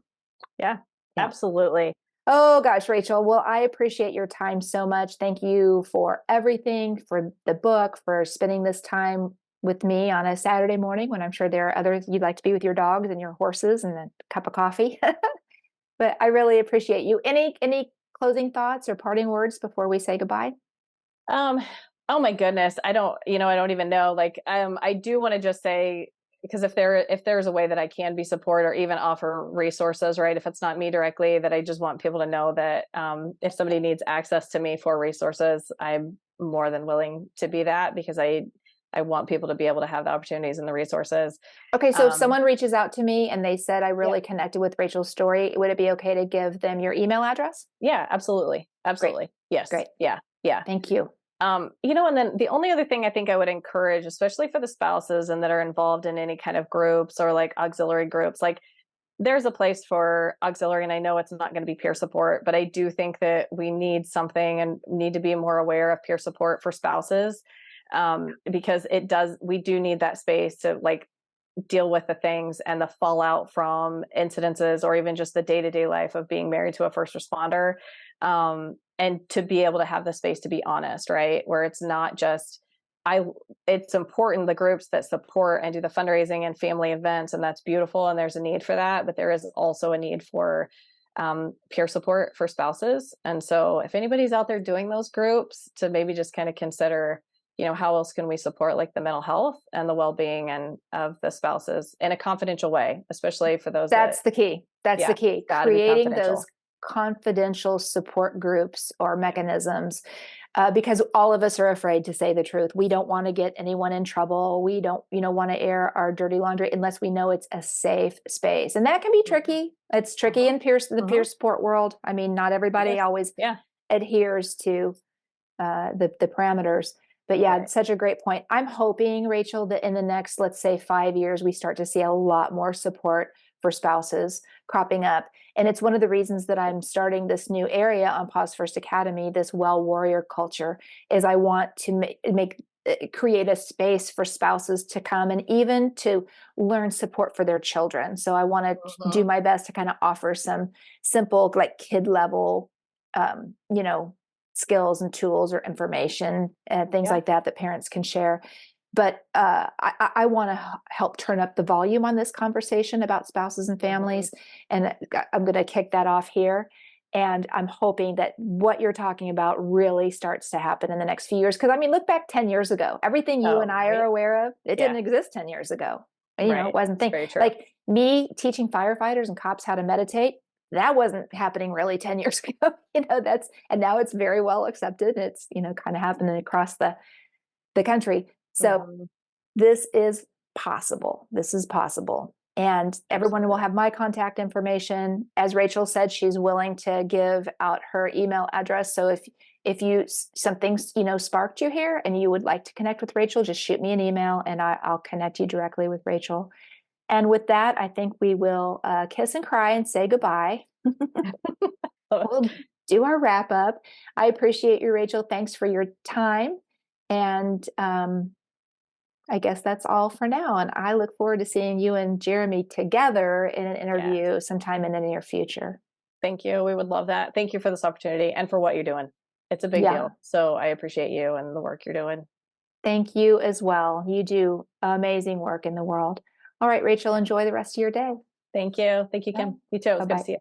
Yeah, absolutely. Oh gosh, Rachel. Well, I appreciate your time so much. Thank you for everything, for the book, for spending this time with me on a Saturday morning when I'm sure there are others you'd like to be with your dogs and your horses and a cup of coffee. But I really appreciate you. Any closing thoughts or parting words before we say goodbye? Oh my goodness. I don't even know. Like, I do want to just say, because if there's a way that I can be support or even offer resources, right? If it's not me directly, that I just want people to know that, if somebody needs access to me for resources, I'm more than willing to be that, because I want people to be able to have the opportunities and the resources. Okay. So if someone reaches out to me and they said, I really connected with Rachel's story, would it be okay to give them your email address? Yeah, absolutely. Absolutely. Great. Yes. Great. Yeah. Yeah. Thank you. And then the only other thing I think I would encourage, especially for the spouses and that are involved in any kind of groups or like auxiliary groups, like there's a place for auxiliary, and I know it's not going to be peer support, but I do think that we need something and need to be more aware of peer support for spouses, because we do need that space to like deal with the things and the fallout from incidences or even just the day-to-day life of being married to a first responder. And to be able to have the space to be honest, right? Where it's not just, it's important, the groups that support and do the fundraising and family events, and that's beautiful. And there's a need for that, but there is also a need for peer support for spouses. And so if anybody's out there doing those groups, to maybe just kind of consider, how else can we support like the mental health and the well-being and of the spouses in a confidential way, especially for those. That's the key. That's the key. Creating those confidential support groups or mechanisms, because all of us are afraid to say the truth. We don't want to get anyone in trouble. We don't, want to air our dirty laundry unless we know it's a safe space. And that can be tricky. It's tricky in the peer support world. I mean, not everybody always adheres to the parameters. But yeah, Right. such a great point. I'm hoping, Rachel, that in the next, let's say, 5 years, we start to see a lot more support for spouses cropping up. And it's one of the reasons that I'm starting this new area on Pause First Academy, this well warrior culture, is I want to create a space for spouses to come and even to learn support for their children. So I want to do Mhm. my best to kind of offer some simple, like kid level, you know, skills and tools or information and things Yeah. like that that parents can share. But I want to help turn up the volume on this conversation about spouses and Mhm. families. And I'm going to kick that off here. And I'm hoping that what you're talking about really starts to happen in the next few years. Because I mean, look back 10 years ago, everything you and Oh, I are right. aware of, it Yeah. didn't exist 10 years ago. It Right. wasn't It's thing. very true. Like me teaching firefighters and cops how to meditate, that wasn't happening really 10 years ago. And now it's very well accepted. It's, kind of happening across the country. So Mhm. this is possible. This is possible. And everyone will Absolutely. have my contact information. As Rachel said, she's willing to give out her email address. So if you something's sparked you here and you would like to connect with Rachel, just shoot me an email and I'll connect you directly with Rachel. And with that, I think we will kiss and cry and say goodbye. We'll do our wrap up. I appreciate you, Rachel. Thanks for your time. And I guess that's all for now. And I look forward to seeing you and Jeremy together in an Yes. interview sometime in the near future. Thank you. We would love that. Thank you for this opportunity and for what you're doing. It's a big Yeah. deal. So I appreciate you and the work you're doing. Thank you as well. You do amazing work in the world. All right, Rachel, enjoy the rest of your day. Thank you. Thank you, Yeah. Kim. You too. It Bye was good to bye. see you.